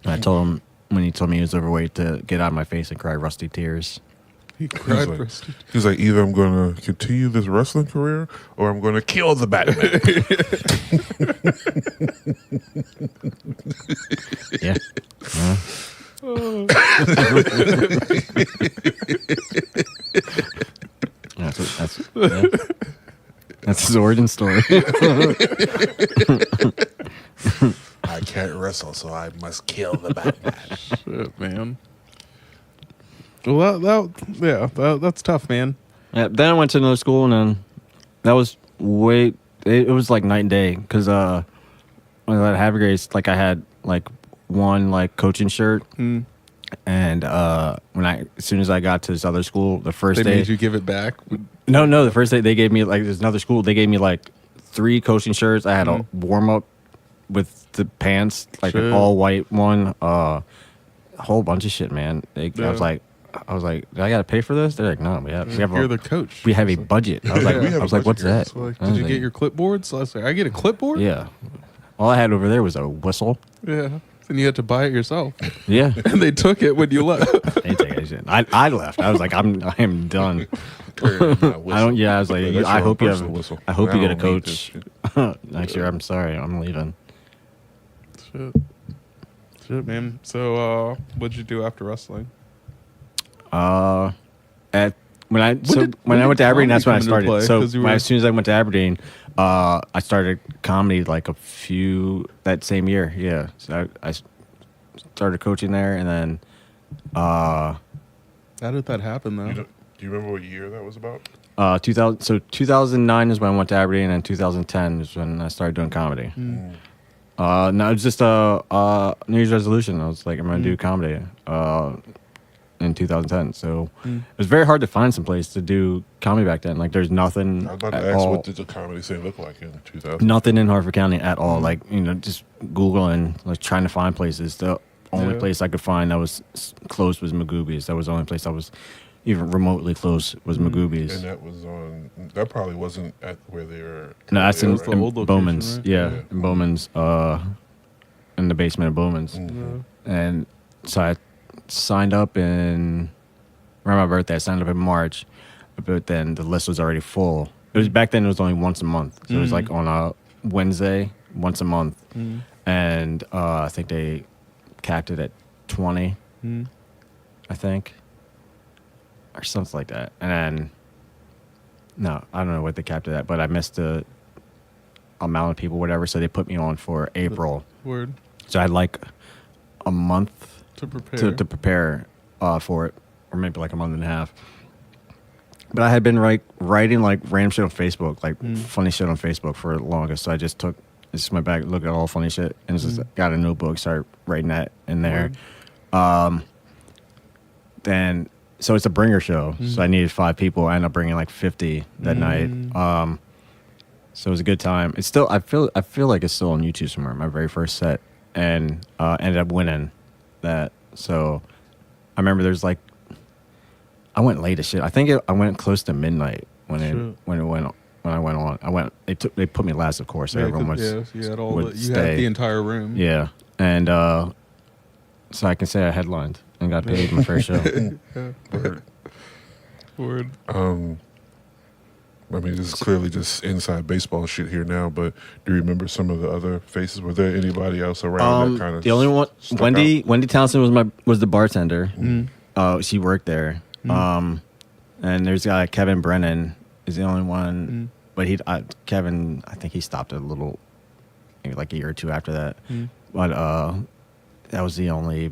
And I told him when he told me he was overweight to get out of my face and cry rusty tears. He cried. He's like, either I'm going to continue this wrestling career or I'm going to kill the Batman. Yeah. That's his origin story. I can't wrestle, so I must kill the Batman. Shit, man. Well, that's tough, man. Yeah, then I went to another school, and then that was it was like night and day because when I was at Havergrace, like I had like one like coaching shirt, and as soon as I got to this other school, the first They day made you give it back. No, the first day they gave me like there's another school. They gave me like 3 coaching shirts. I had a warm up with the pants, like an all white one, a whole bunch of shit, man. I was like, do I gotta pay for this? They're like, no, we have You're the coach. we have a budget. I was like, we have a budget what's here. that? So, like, I did was you like, get your clipboard? So I was like, I get a clipboard? Yeah. All I had over there was a whistle. Yeah. And you had to buy it yourself. Yeah. And they took it when you left. They take that shit. I left. I was like, I am done. I don't. Yeah, I was like, That's I your hope you personal have. whistle. I hope you get a don't need this coach shit. next year. I'm sorry, I'm leaving. Shit, man. So, what'd you do after wrestling? When I went to did Aberdeen, that's when I comedy come into started. play? So 'Cause as soon as I went to Aberdeen, I started comedy like that same year. Yeah, so I started coaching there, and then How did that happen, though? Do you remember what year that was about? 2009 is when I went to Aberdeen, and 2010 is when I started doing comedy. No, it's just a New Year's resolution. I was like, I'm gonna do comedy in 2010. So it was very hard to find some place to do comedy back then. Like, there's nothing I was about to at ask, all. what did the comedy scene look like in 2000? Nothing in Hartford County at all. Like, just Googling, like trying to find places. The only place I could find that was close was Magoobies. That was the only place I was even remotely close was Magoobies. And that probably wasn't at where they were. No, that's in, was the old location, Bowman's. right? Yeah, Yeah. in Bowman's. In the basement of Bowman's. And so I signed up around my birthday. I signed up in March, but then the list was already full. It was back then. It was only once a month, so it was like on a Wednesday, once a month, and I think they capped it at 20. I think, or something like that. And then, no, I don't know what they capped it at, but I missed the amount of people, whatever. So they put me on for April. Word. So I had like a month To prepare. to prepare for it, or maybe like a month and a half. But I had been writing like random shit on Facebook, like funny shit on Facebook for the longest. So I just went back, looked at all funny shit, and just got a notebook, started writing that in there. Then, so it's a bringer show. So I needed 5 people. I ended up bringing like 50 that night. So it was a good time. It's still, I feel like it's still on YouTube somewhere. My very first set, and ended up winning that. So I remember there's like, I went late as shit. I think I went close to midnight when I went on. They put me last, of course. So everyone was so you had would you had stay. the entire room. Yeah, and so I can say I headlined and got paid my first show. Word. I mean, this is clearly just inside baseball shit here now, but do you remember some of the other faces? Was there anybody else around that kind of The only one, stuck Wendy out? Townsend was the bartender. She worked there. And there's a guy, Kevin Brennan is the only one, but Kevin, I think he stopped a little, maybe like a year or two after that. But that was the only.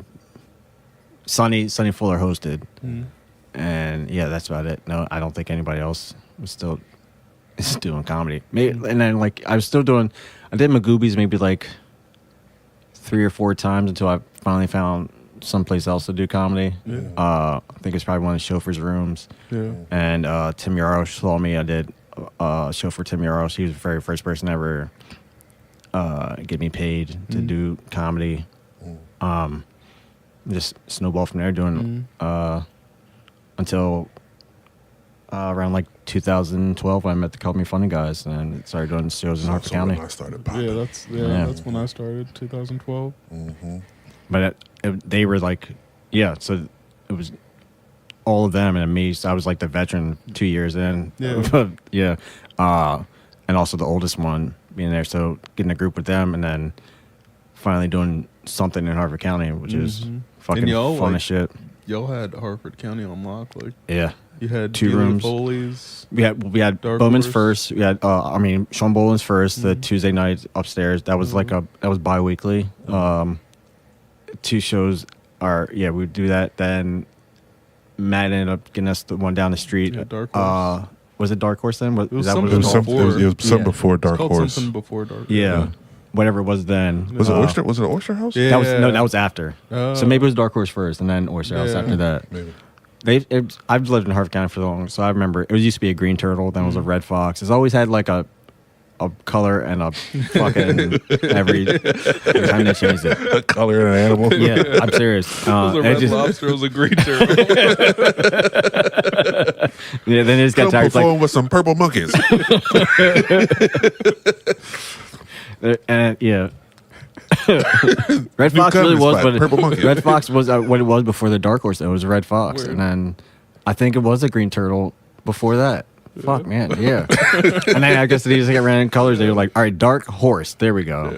Sonny Fuller hosted, and yeah, that's about it. No, I don't think anybody else was still doing comedy. Maybe, and then like I did Magoobies maybe like 3 or 4 times until I finally found someplace else to do comedy. I think it's probably one of the chauffeur's rooms. And Tim Yaros saw me. I did a show for Tim Yaros. He was the very first person ever get me paid to do comedy. Just snowball from there, doing until around like 2012 when I met the Call Me Funny guys and started doing shows in Hartford County. When I started popping. That's when I started, 2012. But they were like, so it was all of them and me. So I was like the veteran 2 years in. And also the oldest one being there. So getting a group with them and then finally doing something in Hartford County, which is fucking fun as shit. Y'all had Hartford County on lock. Like, Yeah. you had 2 Dealey rooms. Foley's. We had Dark Bowman's Horse. first. We had Sean Boland's first. The Tuesday night upstairs. That was that was bi-weekly. 2 shows we would do that. Then Matt ended up getting us the one down the street. Yeah, Dark Horse. Was it Dark Horse then? Was was that what something It was called? something. It was something Yeah. before Dark Called Horse. something before Dark Horse. Yeah. Whatever it was then. Was it Oyster? Was it Oyster House? Yeah. That was after. So maybe it was Dark Horse first, and then Oyster House Yeah. after that. Maybe. I've lived in Hartford County for long, so I remember it used to be a green turtle, then it was a red fox. It's always had like a color and a fucking every time they changed it. A color and an animal. Yeah, I'm serious. It was a and red lobster. It was a green turtle. Yeah, then it just got Come tired. It's perform like, with some purple monkeys. and yeah. Red Fox New really comedy was, spot, but Purple Monkey. Red Fox was what it was before the Dark Horse. It was Red Fox, Weird. and then I think it was a green turtle before that. Fuck man, yeah. And then I guess they just got random colors. They were like, all right, Dark Horse, there we go.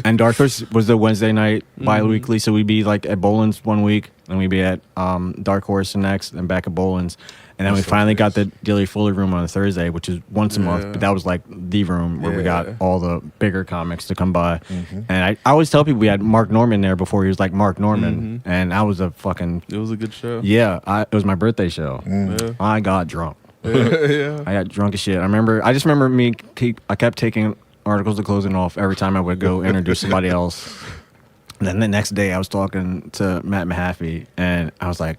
And Dark Horse was the Wednesday night bi-weekly, so we'd be like at Boland's one week, and we'd be at Dark Horse the next, and back at Boland's. And then we finally got the Dealey Fuller room on a Thursday, which is once a month, but that was like the room where we got all the bigger comics to come by. And I always tell people we had Mark Norman there before he was like Mark Norman, and I was a fucking It was a good show. it was my birthday show. Yeah. I got drunk. Yeah. I got drunk as shit. I just remember I kept taking articles of clothing off every time I would go introduce somebody else. And then the next day I was talking to Matt Mahaffey, and I was like,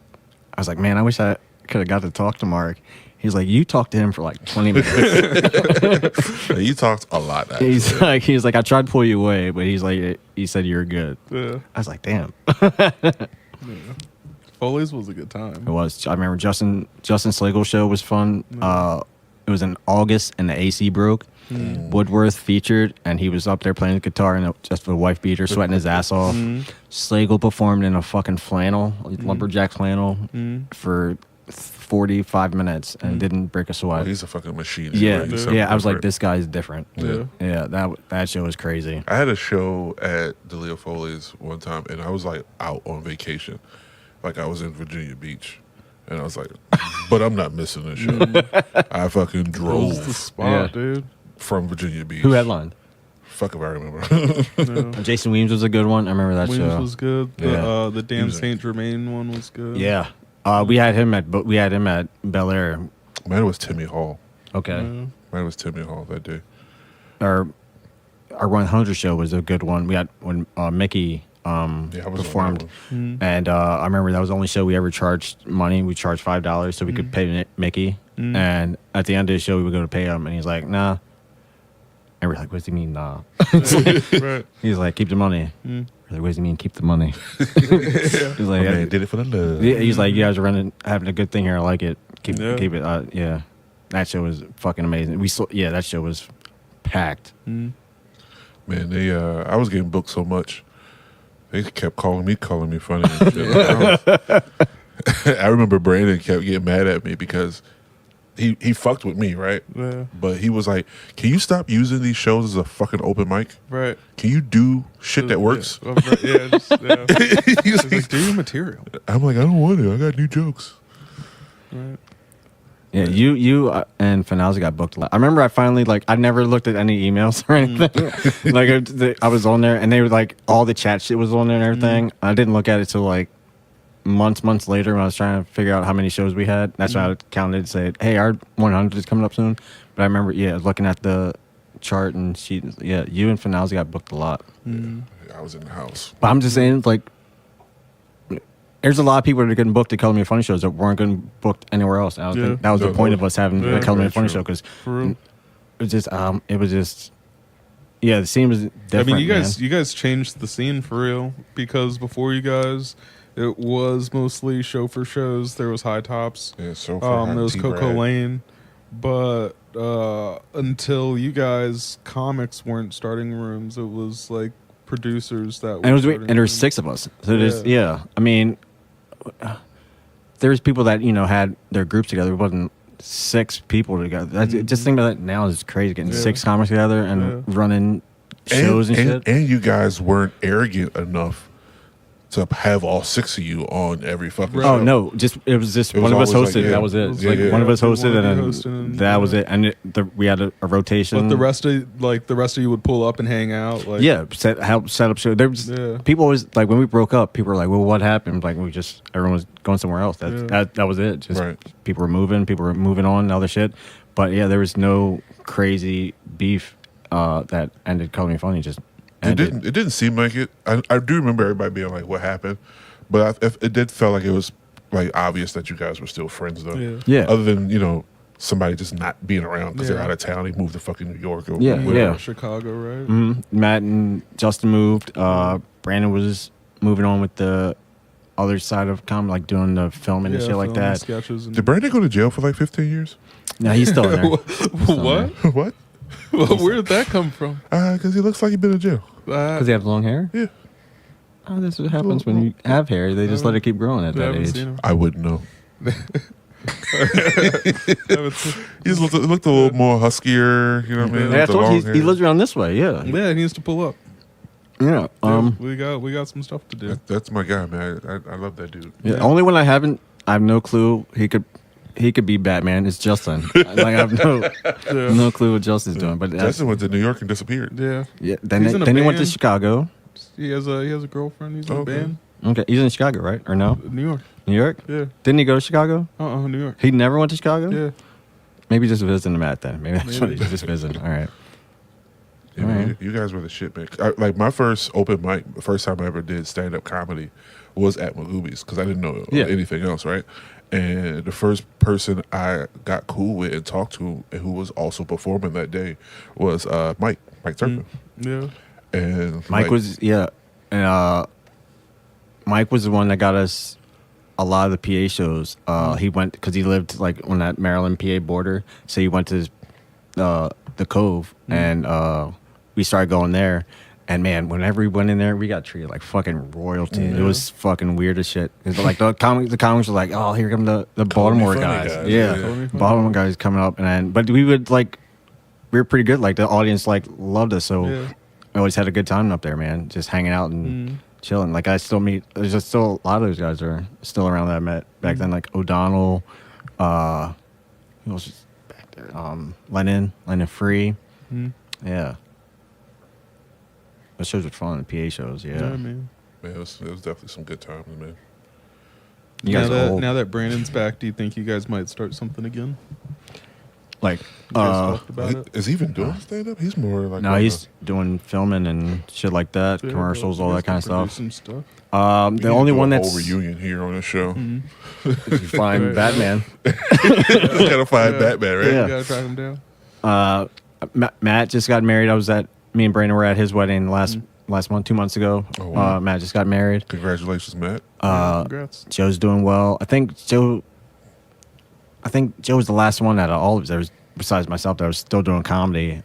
man, I wish I could have got to talk to Mark. He's like, you talked to him for like 20 minutes. You talked a lot. Actually. He's like, I tried to pull you away, but he said you were good. Yeah. I was like, damn. Foley's was a good time. It was. I remember Justin Slagle's show was fun. It was in August, and the AC broke. Woodworth featured, and he was up there playing the guitar and just a wife beater, sweating his ass off. Slagle performed in a fucking flannel, lumberjack flannel, for 45 minutes and didn't break a sweat. Oh, he's a fucking machine. Yeah, He's yeah. I was like, different. this guy's different. Yeah. That show was crazy. I had a show at DeLeo Foley's one time, and I was like out on vacation. Like I was in Virginia Beach. And I was like, but I'm not missing this show. I fucking That was the drove spot, dude. from Virginia Beach. Who headlined? Fuck if I remember. Yeah. Jason Weems was a good one. I remember that Williams show. was good. Yeah. The Dan Music. Saint Germain one was good. Yeah. We had him at Bel Air. Mine was Timmy Hall. Okay. Yeah. Mine was Timmy Hall that day. Our 100 show was a good one. We had when Mickey I was on performed, that one. and I remember that was the only show we ever charged money. We charged $5 so we could pay Mickey. And at the end of the show, we would go to pay him, and he's like, "Nah." And we're like, "What does he mean, nah?" Right. He's like, "Keep the money." We're like, "What does he mean, keep the money?" He's like, My man did it for the love. Yeah, he's like, "You guys are having a good thing here. I like it. Keep Yeah. it." Yeah, that show was fucking amazing. That show was packed. Man, I was getting booked so much. They kept calling me funny and shit. I remember Brandon kept getting mad at me because he fucked with me, right? Yeah. But he was like, "Can you stop using these shows as a fucking open mic? Right. Can you do shit that works?" Yeah. He's like, do your material. I'm like, "I don't want to. I got new jokes." Right. Yeah, you and Finazzi got booked a lot. I remember I finally, I never looked at any emails or anything. I was on there, and they were like, all the chat shit was on there and everything. I didn't look at it till months later when I was trying to figure out how many shows we had. That's why I counted and said, hey, our 100 is coming up soon. But I remember, looking at the chart and you and Finazzi got booked a lot. I was in the house. But I'm just saying, there's a lot of people that are getting booked to Color Me Funny shows that weren't getting booked anywhere else. And I don't think that was the point of us having the Color Me Funny show, because it was just, the scene was different. I mean, you guys changed the scene for real, because before you guys, it was mostly show for shows. There was High Tops. Yeah, so far. There was Coco Lane. But until you guys, comics weren't starting rooms. It was like producers that were and there were 6 of us. So I mean, there's people that had their groups together. It wasn't 6 people together. Just think about that now is crazy. Getting 6 comics together and running shows and shit. And you guys weren't arrogant enough to have all 6 of you on every fucking show. Oh no! It was just one of us hosted. That was it. One of us hosted, and that was it. And we had a rotation. But the rest of you would pull up and hang out. Help set up show. There was people always when we broke up. People were like, "Well, what happened?" Everyone was going somewhere else. That was it. Just people were moving. People were moving on and other shit. But there was no crazy beef that ended Color Me Funny. Just ended. It didn't seem like it. I do remember everybody being like, "What happened?" But it did feel like it was obvious that you guys were still friends though. Yeah. Other than somebody just not being around because they're out of town. They moved to fucking New York or Yeah. Chicago, right? Mm-hmm. Matt and Justin moved. Brandon was moving on with the other side of comedy, doing the filming and shit like that. Sketches and Did Brandon go to jail for 15 years? No, he's still in there. What? What? Well, where did that come from? Because he looks like he's been in jail. Because he has long hair? Yeah. Oh, that's what happens when you have hair. They just let it keep growing at that age. I wouldn't know. He just looked a little more huskier, you know what I mean? Yeah, I With the told long you hair. he lives around this way. Yeah. Yeah, he needs to pull up. Yeah. We got some stuff to do. That's my guy, man. I love that dude. Yeah. Only one I have no clue he could be Batman. It's Justin. I have no clue what Justin's doing. But Justin went to New York and disappeared. Yeah. Yeah. Then He's in a he went to band. Chicago. He has a girlfriend. He's in a Okay. band. Okay. He's in Chicago, right? Or no? New York. New York? Yeah. Didn't he go to Chicago? New York. He never went to Chicago? Yeah. Maybe just visiting Matt then. Maybe that's what Maybe. he's just visiting. All right. Yeah, man, you guys were the shit, man. Like my first open mic, the first time I ever did stand up comedy was at Magoobies because I didn't know anything else, right? And the first person I got cool with and talked to, and who was also performing that day, was Mike Turpin. Yeah. And Mike was and Mike was the one that got us a lot of the PA shows. He went because he lived like on that Maryland PA border, so he went to the Cove, and we started going there. And man, whenever we went in there, we got treated like fucking royalty. It was fucking weird as shit. It was like the comics were like, oh, here come the Baltimore guys. Yeah, Baltimore guys coming up, but we would like, we were pretty good. Like the audience like loved us, so we always had a good time up there, man. Just hanging out and chilling. Like I still meet. There's just still a lot of those guys are still around that I met back then. Like O'Donnell, who else was back there? Lennon Free. Yeah. Those shows were fun, PA shows, yeah. Man. Man, it was definitely some good times, man. You guys are old. Now that Brandon's back, do you think you guys might start something again? Like, You guys talked about it? Is he even doing stand up? He's more like no, he's doing filming and shit like that, Yeah, commercials, you all guys that kind of can produce stuff. Some stuff. The only one a that's whole reunion here on the show. you find Batman. Just gotta find Batman, right? Yeah. You gotta track him down. Matt just got married. Me and Brandon were at his wedding last month, 2 months ago. Oh, wow. Matt just got married. Congratulations, Matt. Congrats. Joe's doing well. I think Joe was the last one out of all of us that was, besides myself, that was still doing comedy.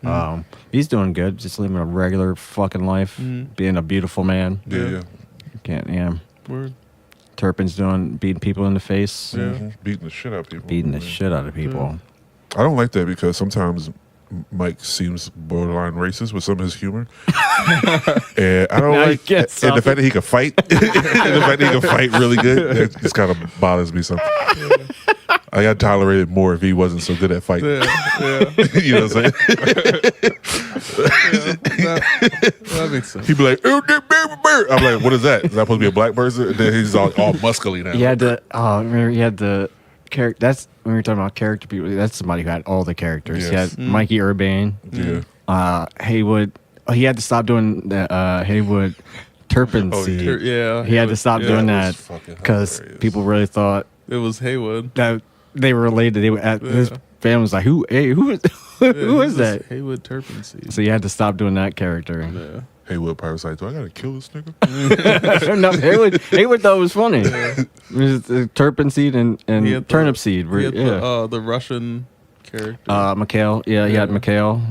He's doing good, just living a regular fucking life, being a beautiful man. Yeah. Word. Turpin's beating people in the face, Yeah. Beating the shit out of people. beating the shit out of people. I don't like that because sometimes Mike seems borderline racist with some of his humor. And I don't Now like you get and the fact that he can fight. And the fact that he can fight really good, that just kind of bothers me something. I got tolerated more if he wasn't so good at fighting. Yeah. You know what I'm saying? That makes sense. He'd be like, "Oh, I'm like, what is that? Is that supposed to be a black person?" And then he's all muscly now. He had the remember he had the character. That's when we were talking about character people. That's somebody who had all the characters. Yes. He had Mikey Urbane, Yeah. Haywood. He had to stop doing the Haywood Turpin seed. Yeah. He had to stop doing that that was fucking because hilarious. people really thought It was Haywood. that they were related. They were at his family was like, who is who is that? Haywood Turpin seed. So you had to stop doing that character. Yeah. Haywood probably was like, "Do I gotta kill this nigga?" No, Haywood thought it was funny. It was the Turpin seed and He had turnip seed. He had Yeah. the Russian character. McHale. Yeah, he had McHale.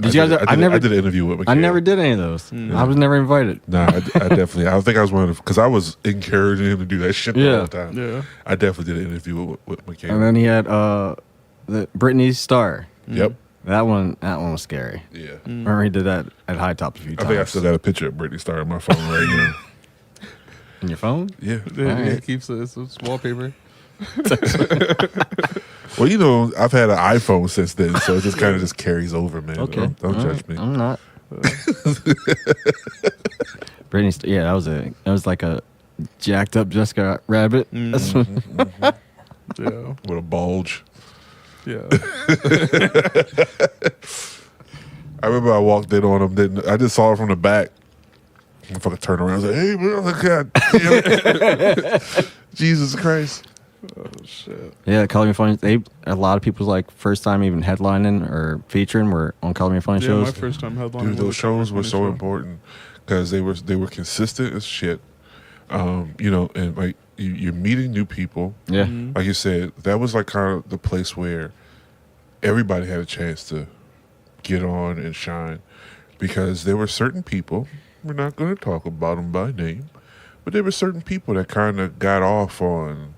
Did you guys? I did an interview with McHale. I never did any of those. I was never invited. Nah, I definitely. I think I was one of because I was encouraging him to do that shit all the time. Yeah. I definitely did an interview with McHale. And then he had the Britney Star. Yep. That one was scary. Yeah. Remember he did that at High Top a few I times. think I still got a picture of Britney Star on my phone right now. On your phone? Yeah. Yeah, he Alright. keeps it. It's wallpaper. Well, you know, I've had an iPhone since then, so it just kind of just carries over, man. Okay. Don't judge me. I'm not. Britney Star. Yeah, that was like a jacked up Jessica Rabbit. That's Yeah. With a bulge. Yeah. I remember I walked in on him. I just saw her from the back. I fucking turned around. I was like, "Hey, man, God damn it. Jesus Christ!" Oh shit. Yeah, Color Me Funny. A lot of people's like first time even headlining or featuring were on Color Me Funny Yeah, shows. my first time headlining. Dude, was those a Color Me shows were Funny so show. important because they were consistent as shit. You know, and like you're meeting new people. Yeah. Like you said, that was like kind of the place where everybody had a chance to get on and shine because there were certain people, we're not going to talk about them by name, but there were certain people that kind of got off on,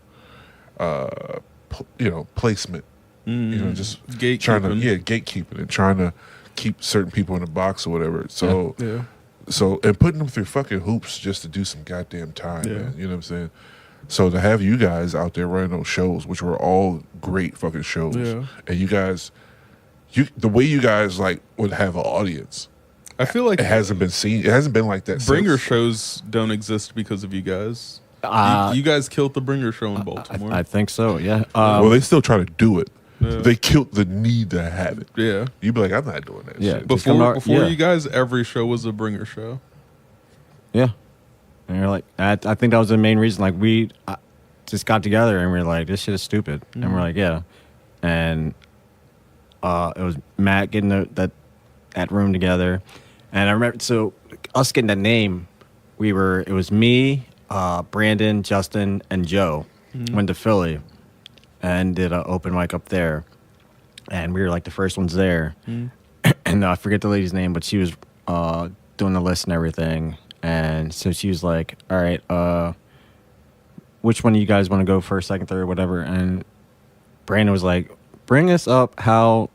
placement, just Gatekeeping. trying to, gatekeeping and trying to keep certain people in a box or whatever. So, Yeah. and putting them through fucking hoops just to do some goddamn time, Yeah. man. You know what I'm saying? So to have you guys out there running those shows, which were all great fucking shows, Yeah. and you guys, the way you guys like would have an audience, I feel like it hasn't been seen. It hasn't been like that. bringer since. shows don't exist because of you guys. Uh, You guys killed the bringer show in Baltimore. I think so. Yeah. Well, they still try to do it, They killed the need to have it. Yeah. You'd be like, I'm not doing that Yeah. shit. Just come out- Before yeah. you guys, every show was a bringer show. Yeah. And you're like, I think that was the main reason. Like, we just got together and we are like, this shit is stupid. And we're like, yeah. And it was Matt getting that room together. And I remember, so us getting that name, it was me, Brandon, Justin, and Joe went to Philly and did an open mic up there. And we were like the first ones there. And I forget the lady's name, but she was doing the list and everything. And so she was like, all right, which one of you guys want to go first, second, third, whatever? And Brandon was like, bring us up how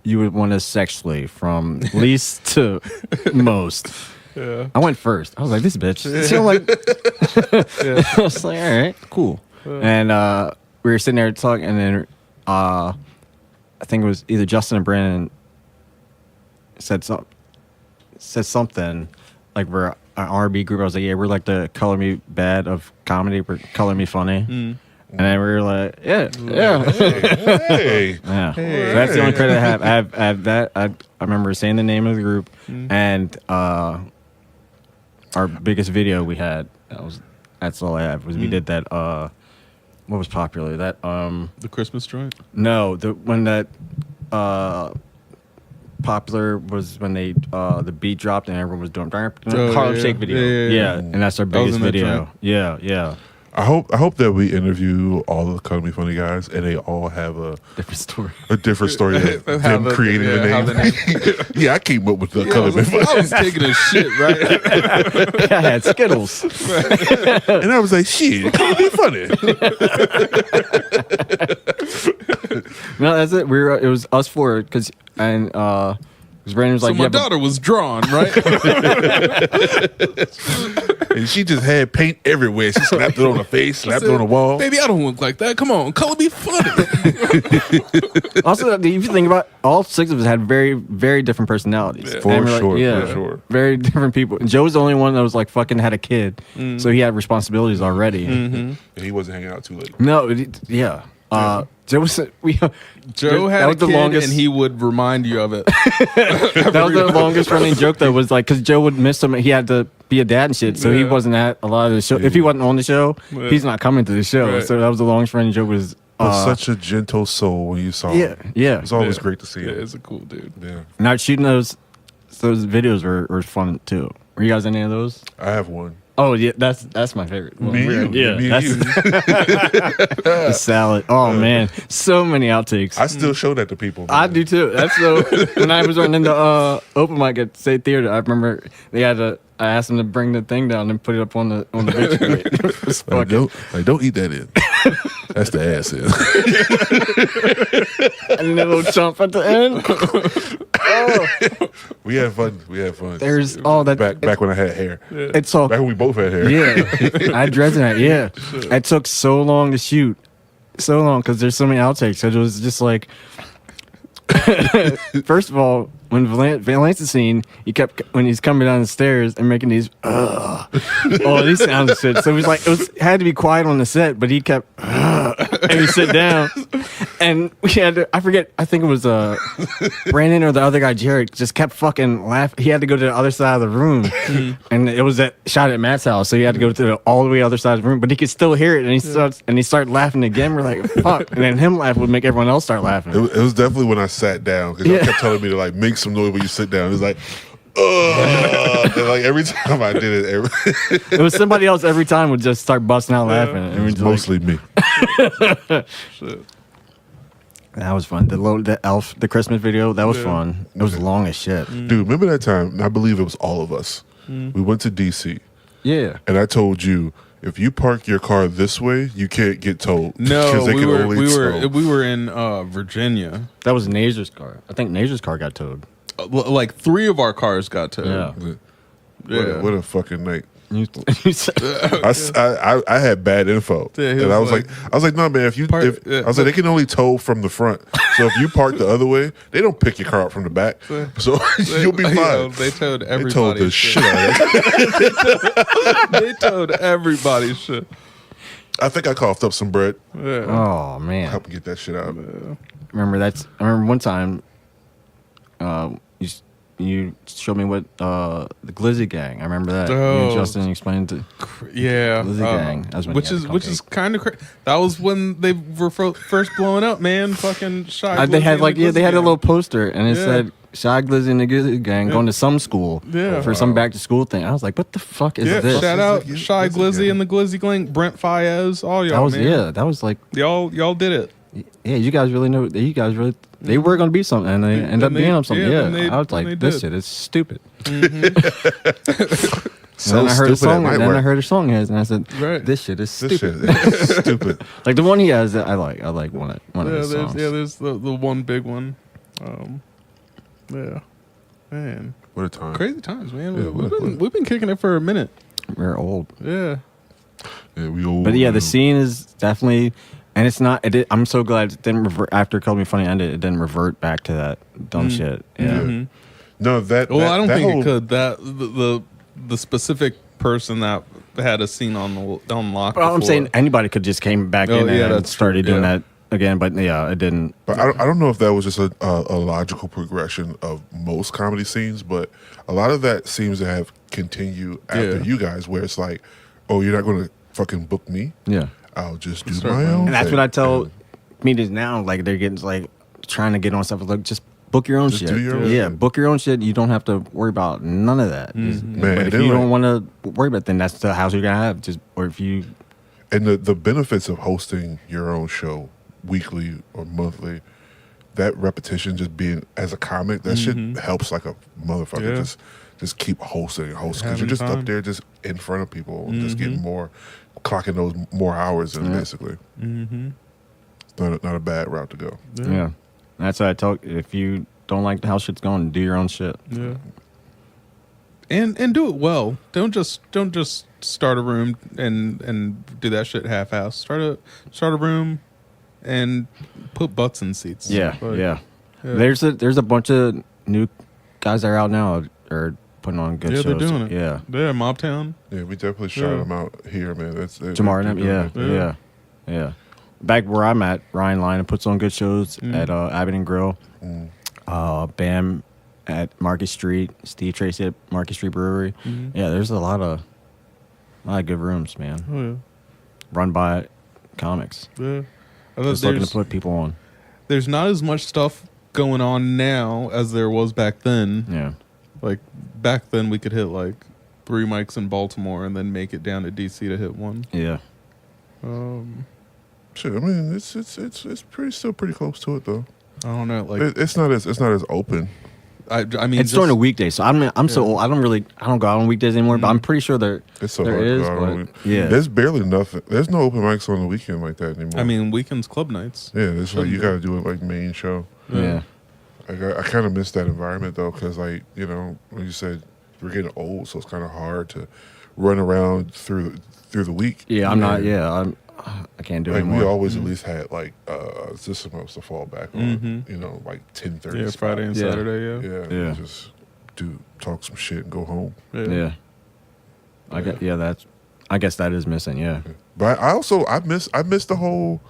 you would want us sexually from least to most. Yeah. I went first. I was like, this bitch. So I'm like, I was like, all right, cool. And we were sitting there talking, and then I think it was either Justin or Brandon said something like we're an R&B group. I was like, yeah, we're like the Color Me Bad of comedy. We're Color Me Funny. And then we were like, yeah. Hey. Yeah. So that's the only credit I have. I have that. I remember saying the name of the group and our biggest video we had. That's all I have. Was we did that. What was popular? That The Christmas joint. no, when that popular was when they the beat dropped and everyone was doing Harlem Shake video. Yeah, and that's our That was biggest in that video. joint. Yeah. I hope that we interview all the Color Me Funny guys and they all have a Different story. different story of How them creating how the name. Yeah, I came up with the I Color was, Me Funny. I was taking a shit, right? I had Skittles. And I was like, shit, Color Me Funny. No, that's it. It was us four because Brandon was So like, my yeah, but daughter was drawn, right? And she just had paint everywhere. She slapped it on her face, slapped it on the wall. Baby, I don't look like that. Come on, color me funny. also, if you think about it, all six of us had very, very different personalities. Yeah. For And we're sure, like, for sure. Very different people. And Joe was the only one that was like fucking had a kid, so he had responsibilities already. And he wasn't hanging out too late. No, yeah. Joe was Joe that had was a the kid, longest. and he would remind you of it. That was the longest running joke though. Was like because Joe would miss him. He had to be a dad and shit, so he Yeah. wasn't at a lot of the show. If he wasn't on the show, Yeah. he's not coming to the show. Right. So that was the longest running joke. Was But such a gentle soul when you saw him. yeah. It's always Yeah. great to see Yeah, him. it's a cool dude. Yeah. Now shooting those videos were fun too. Were you guys any of those? I have one. Oh yeah, that's my favorite. Me and you. Yeah, Me and that's you. the salad. Oh man, so many outtakes. I still show that to people. I man. do too. That's so. When I was running the open mic at State Theater, I remember I asked them to bring the thing down and put it up on the big screen. It was Like, fucking- don't eat that in. That's the ass in. and then a little chomp at the end. We had fun. There's all that. back when I had hair. It's all. Back when we both had hair. Yeah, I dreaded that. Yeah, it took so long to shoot, so long because there's so many outtakes. So it was just like, first of all, when Valance's scene, when he's coming down the stairs and making these, all these sounds and shit. So it was like had to be quiet on the set, but he kept, and we sit down, and we had to. I forget. I think it was Brandon or the other guy, Jared, just kept fucking laughing. He had to go to the other side of the room, and it was shot at Matt's house, so he had to go to all the way other side of the room, but he could still hear it, and he started laughing again. We're like, fuck, and then him laugh would make everyone else start laughing. It was definitely when I sat down because y'all kept telling me to like make some noise when you sit down. It was like, and like every time I did it, It was somebody else every time would just start busting out laughing. And it we was just mostly me. that was fun. The Christmas video, that was fun. It was long as shit. Dude, remember that time? I believe it was all of us. We went to DC, Yeah. and I told you if you park your car this way, you can't get towed. No, 'Cause they can only tow. we were in Virginia. That was Nazer's car. I think Nazer's car got towed. Like 3 of our cars got towed. Yeah. Yeah. What a fucking night. You said- I had bad info, Yeah, he and I was was like, no, man. I was like, they can only tow from the front. So if you park the other way, they don't pick your car up from the back. So you'll be fine. They towed They everybody's towed the shit out of it. They towed everybody's shit. I think I coughed up some bread. Yeah. Oh man. Help me get that shit out. I remember one time, you showed me what the Glizzy Gang. I remember that. Me and Oh. Justin explained to Yeah, Glizzy Gang. That's when which you is had which is kind of that was when they were first blowing up, man. Fucking Shy. they Glizzy had and like the they had Glizzy a little Gang. poster and it Yeah. said Shy Glizzy and the Glizzy Gang going to some school Yeah. for some back to school thing. I was like, what the fuck is Yeah, this? shout out Glizzy Shy Glizzy Glizzy Gang. and the Glizzy Gang, Brent Fayez, all y'all. That was like, y'all did it. yeah, you guys really know. They were going to be something, and they ended up being on something. yeah, Yeah, then they- I was then they like, this did. shit is stupid. So And then I heard a stupid, it song, might and then work. I heard a song his, and I said, Right. this shit is This stupid. shit is stupid. Like the one he has, that I like one of Yeah, his songs. there's the one big one. Yeah, man, What a time. crazy times, man. Yeah, We've been kicking it for a minute. We're old. Yeah, Yeah, we old. But yeah, the scene is definitely, and it's not. I'm so glad it didn't revert after Call Me Funny ended. It didn't revert back to that dumb shit. Yeah, Mhm. No, that. Well, I don't that think whole, it could. That the specific person that had a scene on lock. well, I'm before. saying anybody could just came back Oh, in yeah, and that's started true, doing yeah. that again. But yeah, it didn't. But I don't know if that was just a logical progression of most comedy scenes, but a lot of that seems to have continued after Yeah. you guys, where it's like, oh, you're not going to fucking book me. Yeah, I'll just do Start my my own. own. and that's thing. what I tell comedians now. Like they're getting like trying to get on stuff. Like just book your own Just shit. do your own yeah, shit. book your own shit. You don't have to worry about none of that. Mm-hmm. Man, but if they're you like- don't want to worry about, it, then that's the house you're gonna have. Just or if you And the benefits of hosting your own show weekly or monthly, that repetition, just being as a comic, that shit helps like a motherfucker. Yeah. Just keep hosting and hosting because Having you're just fun. up there, just in front of people, and just getting clocking those more hours in. Yeah. Basically, Mm-hmm. it's not a bad route to go. yeah. That's what I tell. If you don't like how shit's going, do your own shit. Yeah. And do it well. Don't just start a room and do that shit half-ass. Start a room and put butts in seats. Yeah, Like, yeah. yeah. There's a bunch of new guys that are out now are putting on good Yeah, shows. they're doing it. Yeah. Yeah, Mobtown. Yeah, we definitely shout Yeah. them out here, man. Jamar and them, they're doing yeah, it. yeah, yeah. Back where I'm at, Ryan Lyon puts on good shows at Abbott and Grill. Bam at Market Street, Steve Tracy at Market Street Brewery. Yeah, there's a lot of good rooms, man. Oh yeah. Run by comics. Yeah. Just looking to put people on. There's not as much stuff going on now as there was back then. Yeah. Like back then we could hit like 3 mics in Baltimore and then make it down to DC to hit one. Yeah. Shit, I mean, it's still pretty close to it though. I don't know. Like It's not as open. I mean It's during a weekday, so I'm so old. I don't go out on weekdays anymore. But I'm pretty sure It's so there hard is. to go out on But week- yeah, There's barely nothing. There's no open mics on the weekend like that anymore. I mean weekends club nights. yeah, it's like you got to do it like main show. yeah. I kind of miss that environment though, because like when you said we're getting old, so it's kind of hard to run around through the week. Yeah, I'm not. Yeah, I can't do it Like anymore. we always at least had like system of to fall back on. Like 10:30. Yeah, Friday and Yeah. Saturday. Yeah. Yeah, Yeah. just talk some shit and go home. Yeah. I guess that is missing. Yeah. But I miss the whole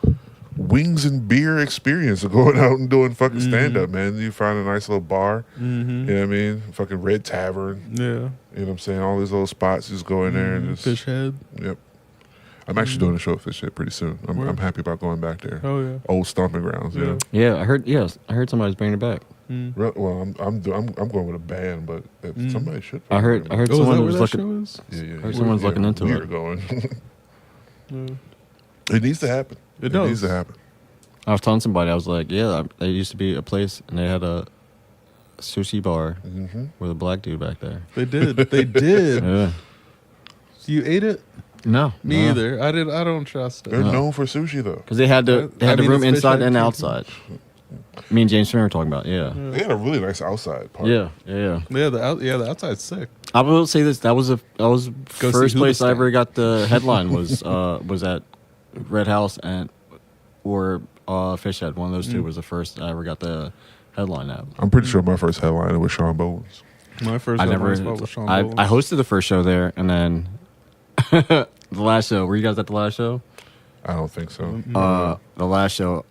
wings and beer experience of going out and doing fucking stand up, man. You find a nice little bar, you know what I mean? Fucking Red Tavern, Yeah. you know what I'm saying? All these little spots, just go in there and just Fish head. Yep. I'm actually doing a show at Fish Head pretty soon. I'm happy about going back there. Oh yeah. Old stomping grounds, you know. Yeah, I heard somebody's bringing it back. Well, I'm going with a band, but if somebody should. I heard Oh, is that someone where was that looking. show is? Yeah. heard someone's looking into we're it. going. It needs to happen. It does. needs to happen. I was telling somebody, I was like, yeah, there used to be a place and they had a sushi bar with a black dude back there. They did. They did. Yeah. You ate it? No, Me either. I don't trust They're it. known for sushi though. Because they had the I mean, room it's fish inside head and too. outside. Me and James Smith were talking about. Yeah. They got a really nice outside part. Yeah. Yeah, the outside's sick. I will say this: that was Go first see place I Hoobastank. ever got the headline was at Red House or Fish Head. One of those two was the first I ever got the headline at. I'm pretty sure my first headliner was Sean Bowens. My first I never. spot was Sean I Bowles. hosted the first show there, and then the last show. Were you guys at the last show? I don't think so. The last show,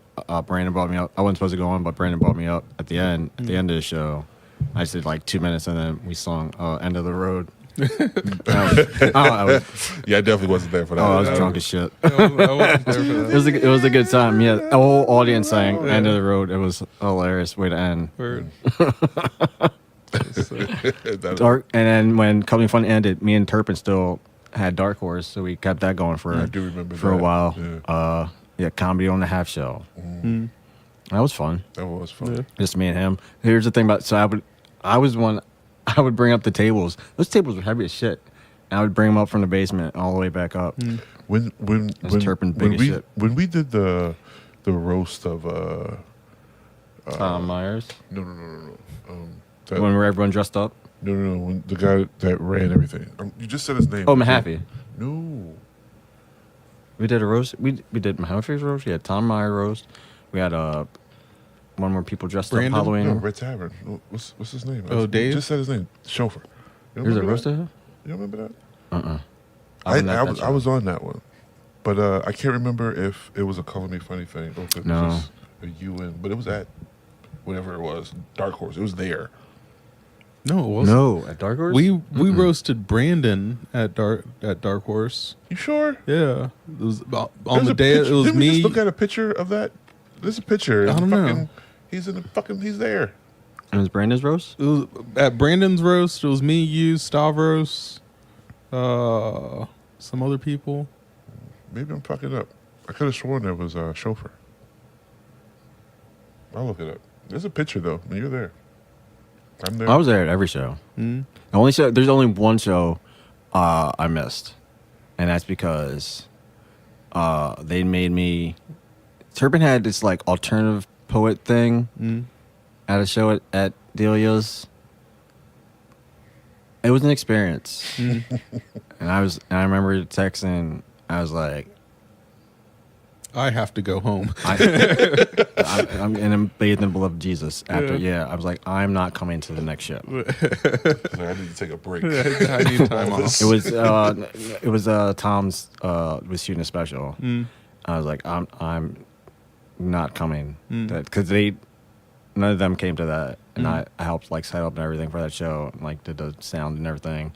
Brandon brought me up. I wasn't supposed to go on, but Brandon brought me up at the end. At the end of the show, I just did like 2 minutes, and then we sung "End of the Road." Yeah, I definitely wasn't there for that. I was drunk as shit. I wasn't there for that. It was a good time. Yeah, the whole audience sang "End of the Road." It was a hilarious way to end. Word. Dark, and then when Coming Fun ended, me and Turpin still had Dark Horse, so we kept that going for I do remember for a that. while. Yeah. Comedy on the Half Show. That was fun. That was fun. Yeah. Just me and him. Here's the thing about I would bring up the tables. Those tables were heavy as shit. And I would bring them up from the basement all the way back up. When Turpin big as shit. when we did the roast of Tom Myers. no. When were everyone dressed up? No. When the guy that ran everything. You just said his name. Oh, Mahaffey. No. We did a roast. We did Mahaffey's roast. We had Tom Myers roast. We had one more people dressed Brandon? up Halloween. No, Red Tavern. What's his name? Oh, Dave? You just said his name. Chauffeur. You There's a remember roast that? of him? You don't remember that? I I was on that one, but I can't remember if it was a Color Me Funny thing or if it No. was just a UN. But it was at whatever it was, Dark Horse. It was there. No, it wasn't. No, at Dark Horse. We roasted Brandon at Dark Horse. You sure? Yeah, it was on There's the a day. picture. It was Didn't we me. just look at a picture of that. There's a picture. I don't know. He's in the fucking. He's there. It was Brandon's roast. It was at Brandon's roast. It was me, you, Stavros, some other people. Maybe I'm fucking up. I could have sworn there was a chauffeur. I'll look it up. There's a picture though. You're there. I'm there. I was there at every show. Mm. The only show. There's only one show I missed, and that's because they made me. Turpin had this like alternative poet thing at a show at Delia's. It was an experience, and I remember texting. I was like, I have to go home. I'm bathed in the blood of Jesus. After, I was like, I'm not coming to the next show. I need to take a break. I need time off. It was Tom's was shooting a special. I was like, I'm not coming because none of them came to that, and I helped like set up and everything for that show, and, like did the sound and everything.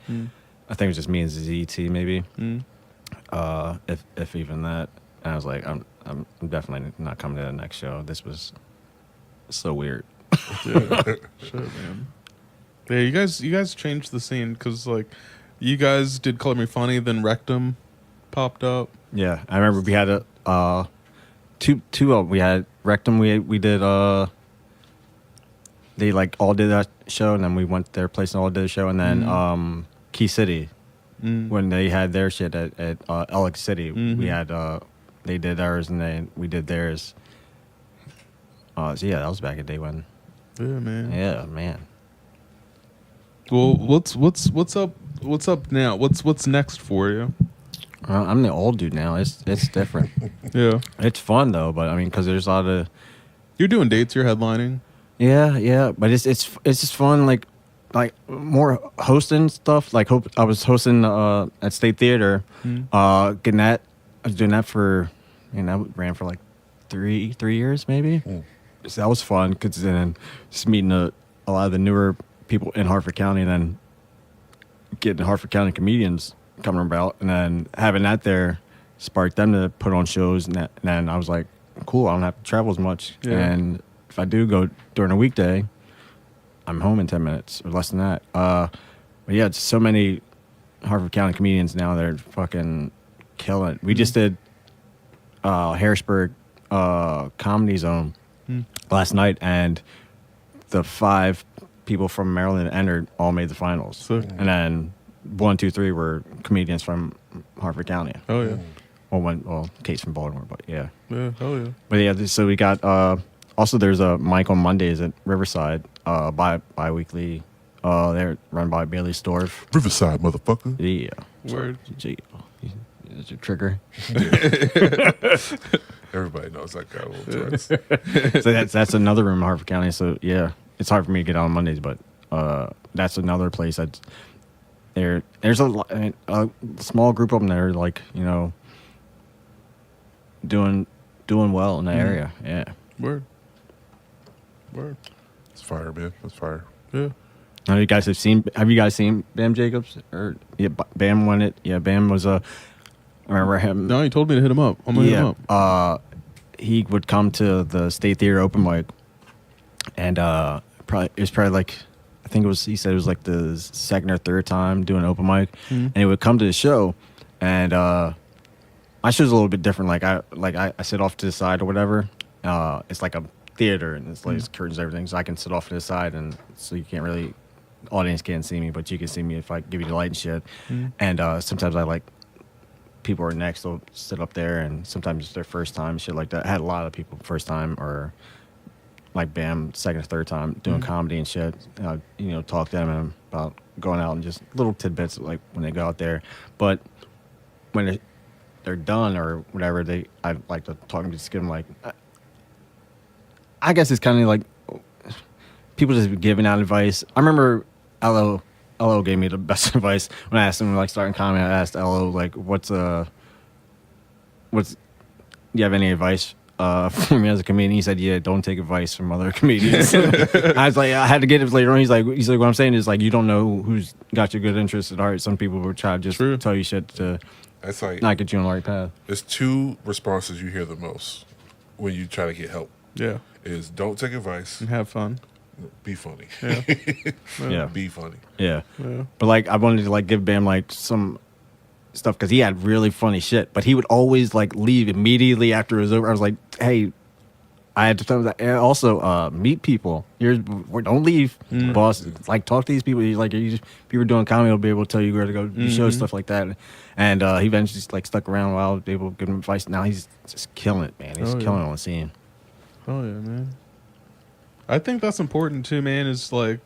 I think it was just me and ZT maybe, if even that. And I was like, I'm definitely not coming to the next show. This was so weird. Yeah. Shit, man. Yeah, you guys changed the scene because like you guys did Color Me Funny, then Rectum popped up. Yeah, I remember we had a two of them. We had Rectum. We did they like all did that show, and then we went to their place and all did a show, and then Key City when they had their shit at Ellick City, we had they did ours and then we did theirs. So yeah, that was back in day one. Yeah, man. Yeah, man. Well, what's up? What's up now? What's next for you? I'm the old dude now. It's different. Yeah, It's fun though, but I mean, because there's a lot of you're doing dates. You're headlining. yeah, but it's just fun, like more hosting stuff. Like I was hosting at State Theater, getting that. I was doing that for, that ran for like three years maybe. So that was fun because then just meeting a lot of the newer people in Hartford County, and then getting Hartford County comedians coming about, and then having that there sparked them to put on shows, and then I was like, cool, I don't have to travel as much, and if I do go during a weekday, I'm home in 10 minutes or less than that. But yeah, it's so many Hartford County comedians now that are fucking killing it. We just did Harrisburg Comedy Zone last night, and the 5 people from Maryland that entered all made the finals. Sick. And then 1, 2, 3 were comedians from Hartford County. Oh yeah. Well, Kate's from Baltimore, but yeah. Yeah. Oh yeah. But yeah, so we got also there's a mic on Mondays at Riverside, bi-weekly. They're run by Bailey Storff. Riverside, motherfucker. Yeah. Word. It's a trigger. Everybody knows that guy. Little So that's another room in Hartford County. So yeah, it's hard for me to get out on Mondays, but that's another place that's there's a small group of them that are like, doing well in that area. Yeah. Word. It's fire, man. It's fire. Yeah. Have you guys seen Bam Jacobs? Or yeah, Bam won it. Yeah, Bam was I remember him. No, you told me to hit him up. I'm gonna hit him up. He would come to the State Theater open mic, and it was probably like, I think he said it was like the second or third time doing an open mic, and he would come to the show, and my show's a little bit different. I sit off to the side or whatever. It's like a theater, and it's like curtains and everything, so I can sit off to the side, and so you can't really, audience can't see me, but you can see me if I give you the light and shit. And sometimes I like, people are next, they'll sit up there, and sometimes it's their first time, shit like that. I had a lot of people first time, or like Bam second or third time doing comedy and shit. Talk to them about going out and just little tidbits like when they go out there. But when they're done or whatever, I like to talk and just give them like, I guess it's kind of like people just giving out advice. I remember LO gave me the best advice when I asked him like starting comedy. I asked LO like, what's do you have any advice for me as a comedian? He said, yeah, don't take advice from other comedians. I was like, I had to get it later on. He's like, what I'm saying is like, you don't know who's got your good interest at heart. Some people will try to just tell you shit to That's like, not get you on the right path. there's two responses you hear the most when you try to get help. Yeah. Is don't take advice, And have fun. be funny. Yeah. Yeah. Be funny. Yeah. Yeah. But like, I wanted to like give Bam like some stuff because he had really funny shit. But he would always like leave immediately after it was over. I was like, hey, I had to tell him that. And also, meet people. Don't leave, boss. Like, talk to these people. Like, if you were doing comedy, they'll be able to tell you where to go do shows, stuff like that. And he eventually just, like stuck around a while, able to give him advice. Now he's just killing it, man. He's killing it on the scene. Oh yeah, man. I think that's important too, man. Is like,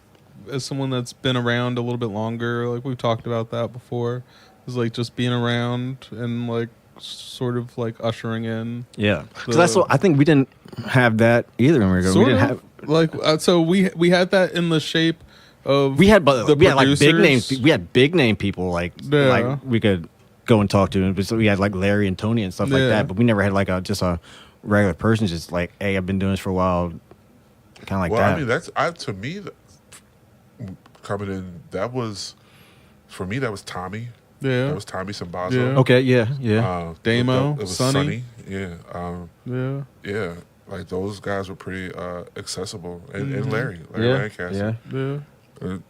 as someone that's been around a little bit longer, like we've talked about that before, is like just being around and like sort of like ushering in. Yeah, because that's what I think we didn't have that either when we were going. We didn't have like so we had that in the shape of we had like big name. producers. We had big name people like we could go and talk to, so we had like Larry and Tony and stuff like that. But we never had like just a regular person, just like, hey, I've been doing this for a while, kind of like that. I mean, to me, coming in, that was, for me, that was Tommy. Yeah. That was Tommy Sambazo. Yeah. Okay, yeah. Damo, it was Sonny. Yeah. Yeah. Yeah. Like, those guys were pretty accessible. And Larry Lancaster. Yeah. And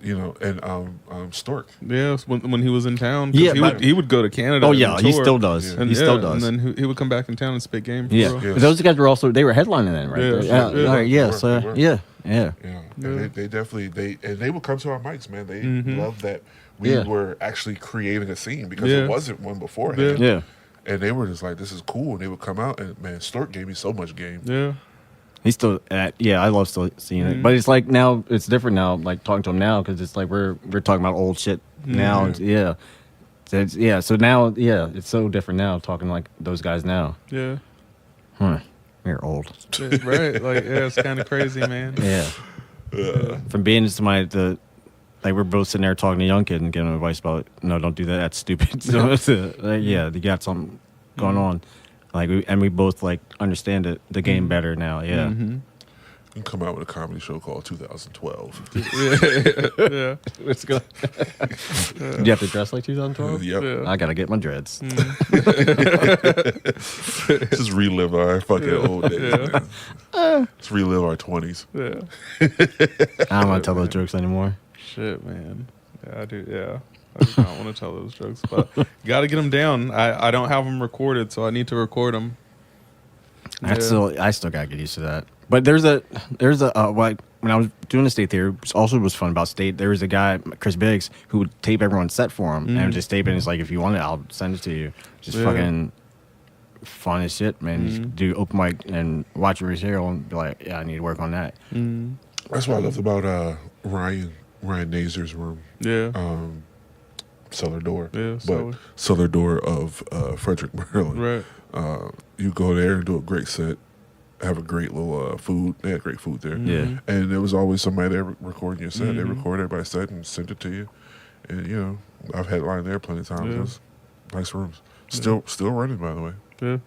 Stork. Yeah, when he was in town, 'cause Yeah, he would go to Canada. Oh yeah, and he tour. still does. And He still does. And then he would come back in town and spit game. For Yeah, real. Yeah. But those guys were also headlining then, right? Yeah, Yeah, sure. all right, yeah. They So were. yeah. Yeah. And they definitely they would come to our mics, man. They loved that we were actually creating a scene because it wasn't one beforehand. Yeah. And they were just like, this is cool. And they would come out and, man, Stork gave me so much game. Yeah. He's still I love still seeing it, but it's like now it's different now. Like talking to him now because it's like we're talking about old shit now. Yeah, so now it's so different now talking like those guys now. Yeah. We're old. Yeah, right. Like, yeah, it's kind of crazy, man. Yeah. From being somebody to like we're both sitting there talking to a young kid and giving him advice about no, don't do that. That's stupid. So you got something going on. Like we both like understand the game better now. Yeah. You can come out with a comedy show called 2012. Yeah. Let's go. Do you have to dress like 2012? Yep. Yeah. I gotta get my dreads. Just relive our fucking old days, man. Just relive our 20s. Yeah. I don't want to tell those jokes anymore. Shit, man. Yeah, I do. Yeah. I do not want to tell those jokes, but you got to get them down. I don't have them recorded, so I need to record them. I still gotta get used to that. But there's a like when I was doing the State Theater, which also was fun about State. There was a guy, Chris Biggs, who would tape everyone's set for him and just tape it. And it's like, if you want it, I'll send it to you. Just fucking fun as shit, man. You just do open mic and watch your material and be like, yeah, I need to work on that. That's what I loved about Ryan Nazer's room. Yeah. Cellar Door. Yeah, but Cellar Door of Frederick, Maryland. Right. You go there and do a great set, have a great little food. They had great food there. Yeah. And there was always somebody there recording your set. They record everybody's set and send it to you. And, I've headlined there plenty of times. Yeah. It was nice rooms. Still running, by the way. Yeah.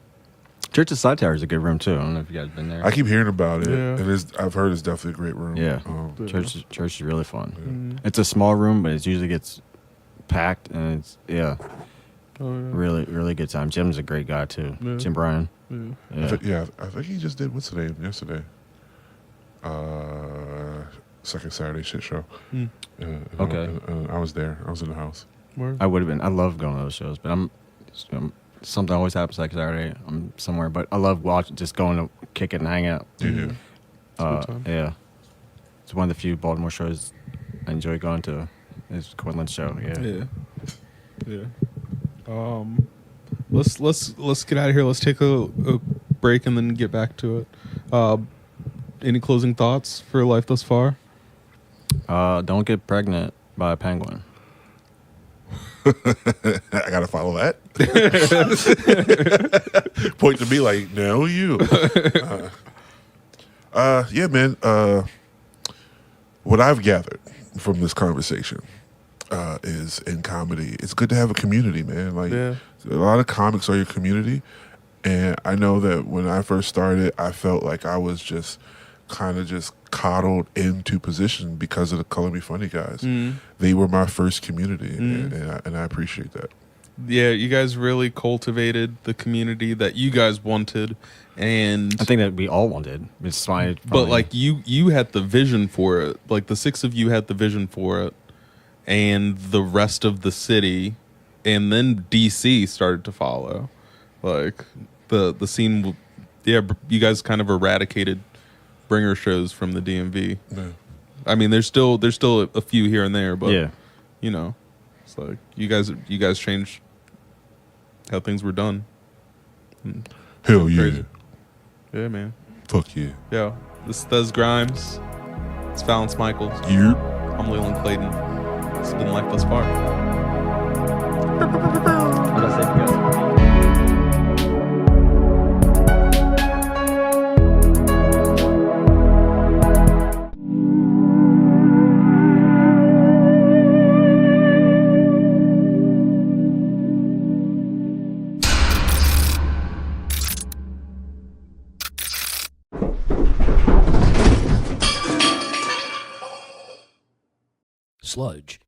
Church of Side Tower is a good room too. I don't know if you guys been there. I keep hearing about it, Yeah. and I've heard it's definitely a great room. Yeah, Um, church is really fun. It's a small room, but it usually gets packed, and it's really good time. Jim's a great guy too. Yeah. Jim Bryan. Yeah. I think he just did what's the name yesterday. Second Saturday shit show. Okay. I was there. I was in the house. Word. I would have been. I love going to those shows, but something always happens like Saturday. I'm somewhere, but I love watching, just going to kick it and hang out. Yeah. It's a good time. Yeah, it's one of the few Baltimore shows I enjoy going to. Is Quinlan's show. Yeah. Let's get out of here. Let's take a break and then get back to it. Any closing thoughts for life thus far? Don't get pregnant by a penguin. I gotta follow that. Point to me like, no, you. Yeah, man. What I've gathered from this conversation is in comedy, it's good to have a community, man. Like, Yeah. a lot of comics are your community, and I know that when I first started, I felt like I was just kind of just coddled into position because of the Color Me Funny guys. They were my first community, and I appreciate that. Yeah, you guys really cultivated the community that you guys wanted, and I think that we all wanted. It's fine. but like you had the vision for it. Like the six of you had the vision for it, and the rest of the city, and then DC started to follow. Like the scene, yeah, you guys kind of eradicated bringer shows from the DMV. Yeah. I mean, there's still a few here and there, but yeah, you know, it's like you guys changed how things were done. Hell yeah. Crazy. Yeah, man. Fuck yeah. Yeah. This is Thezz Grimes. It's Valence Michaels. You. I'm Leland Clayton. This has been Life Thus Far. Sludge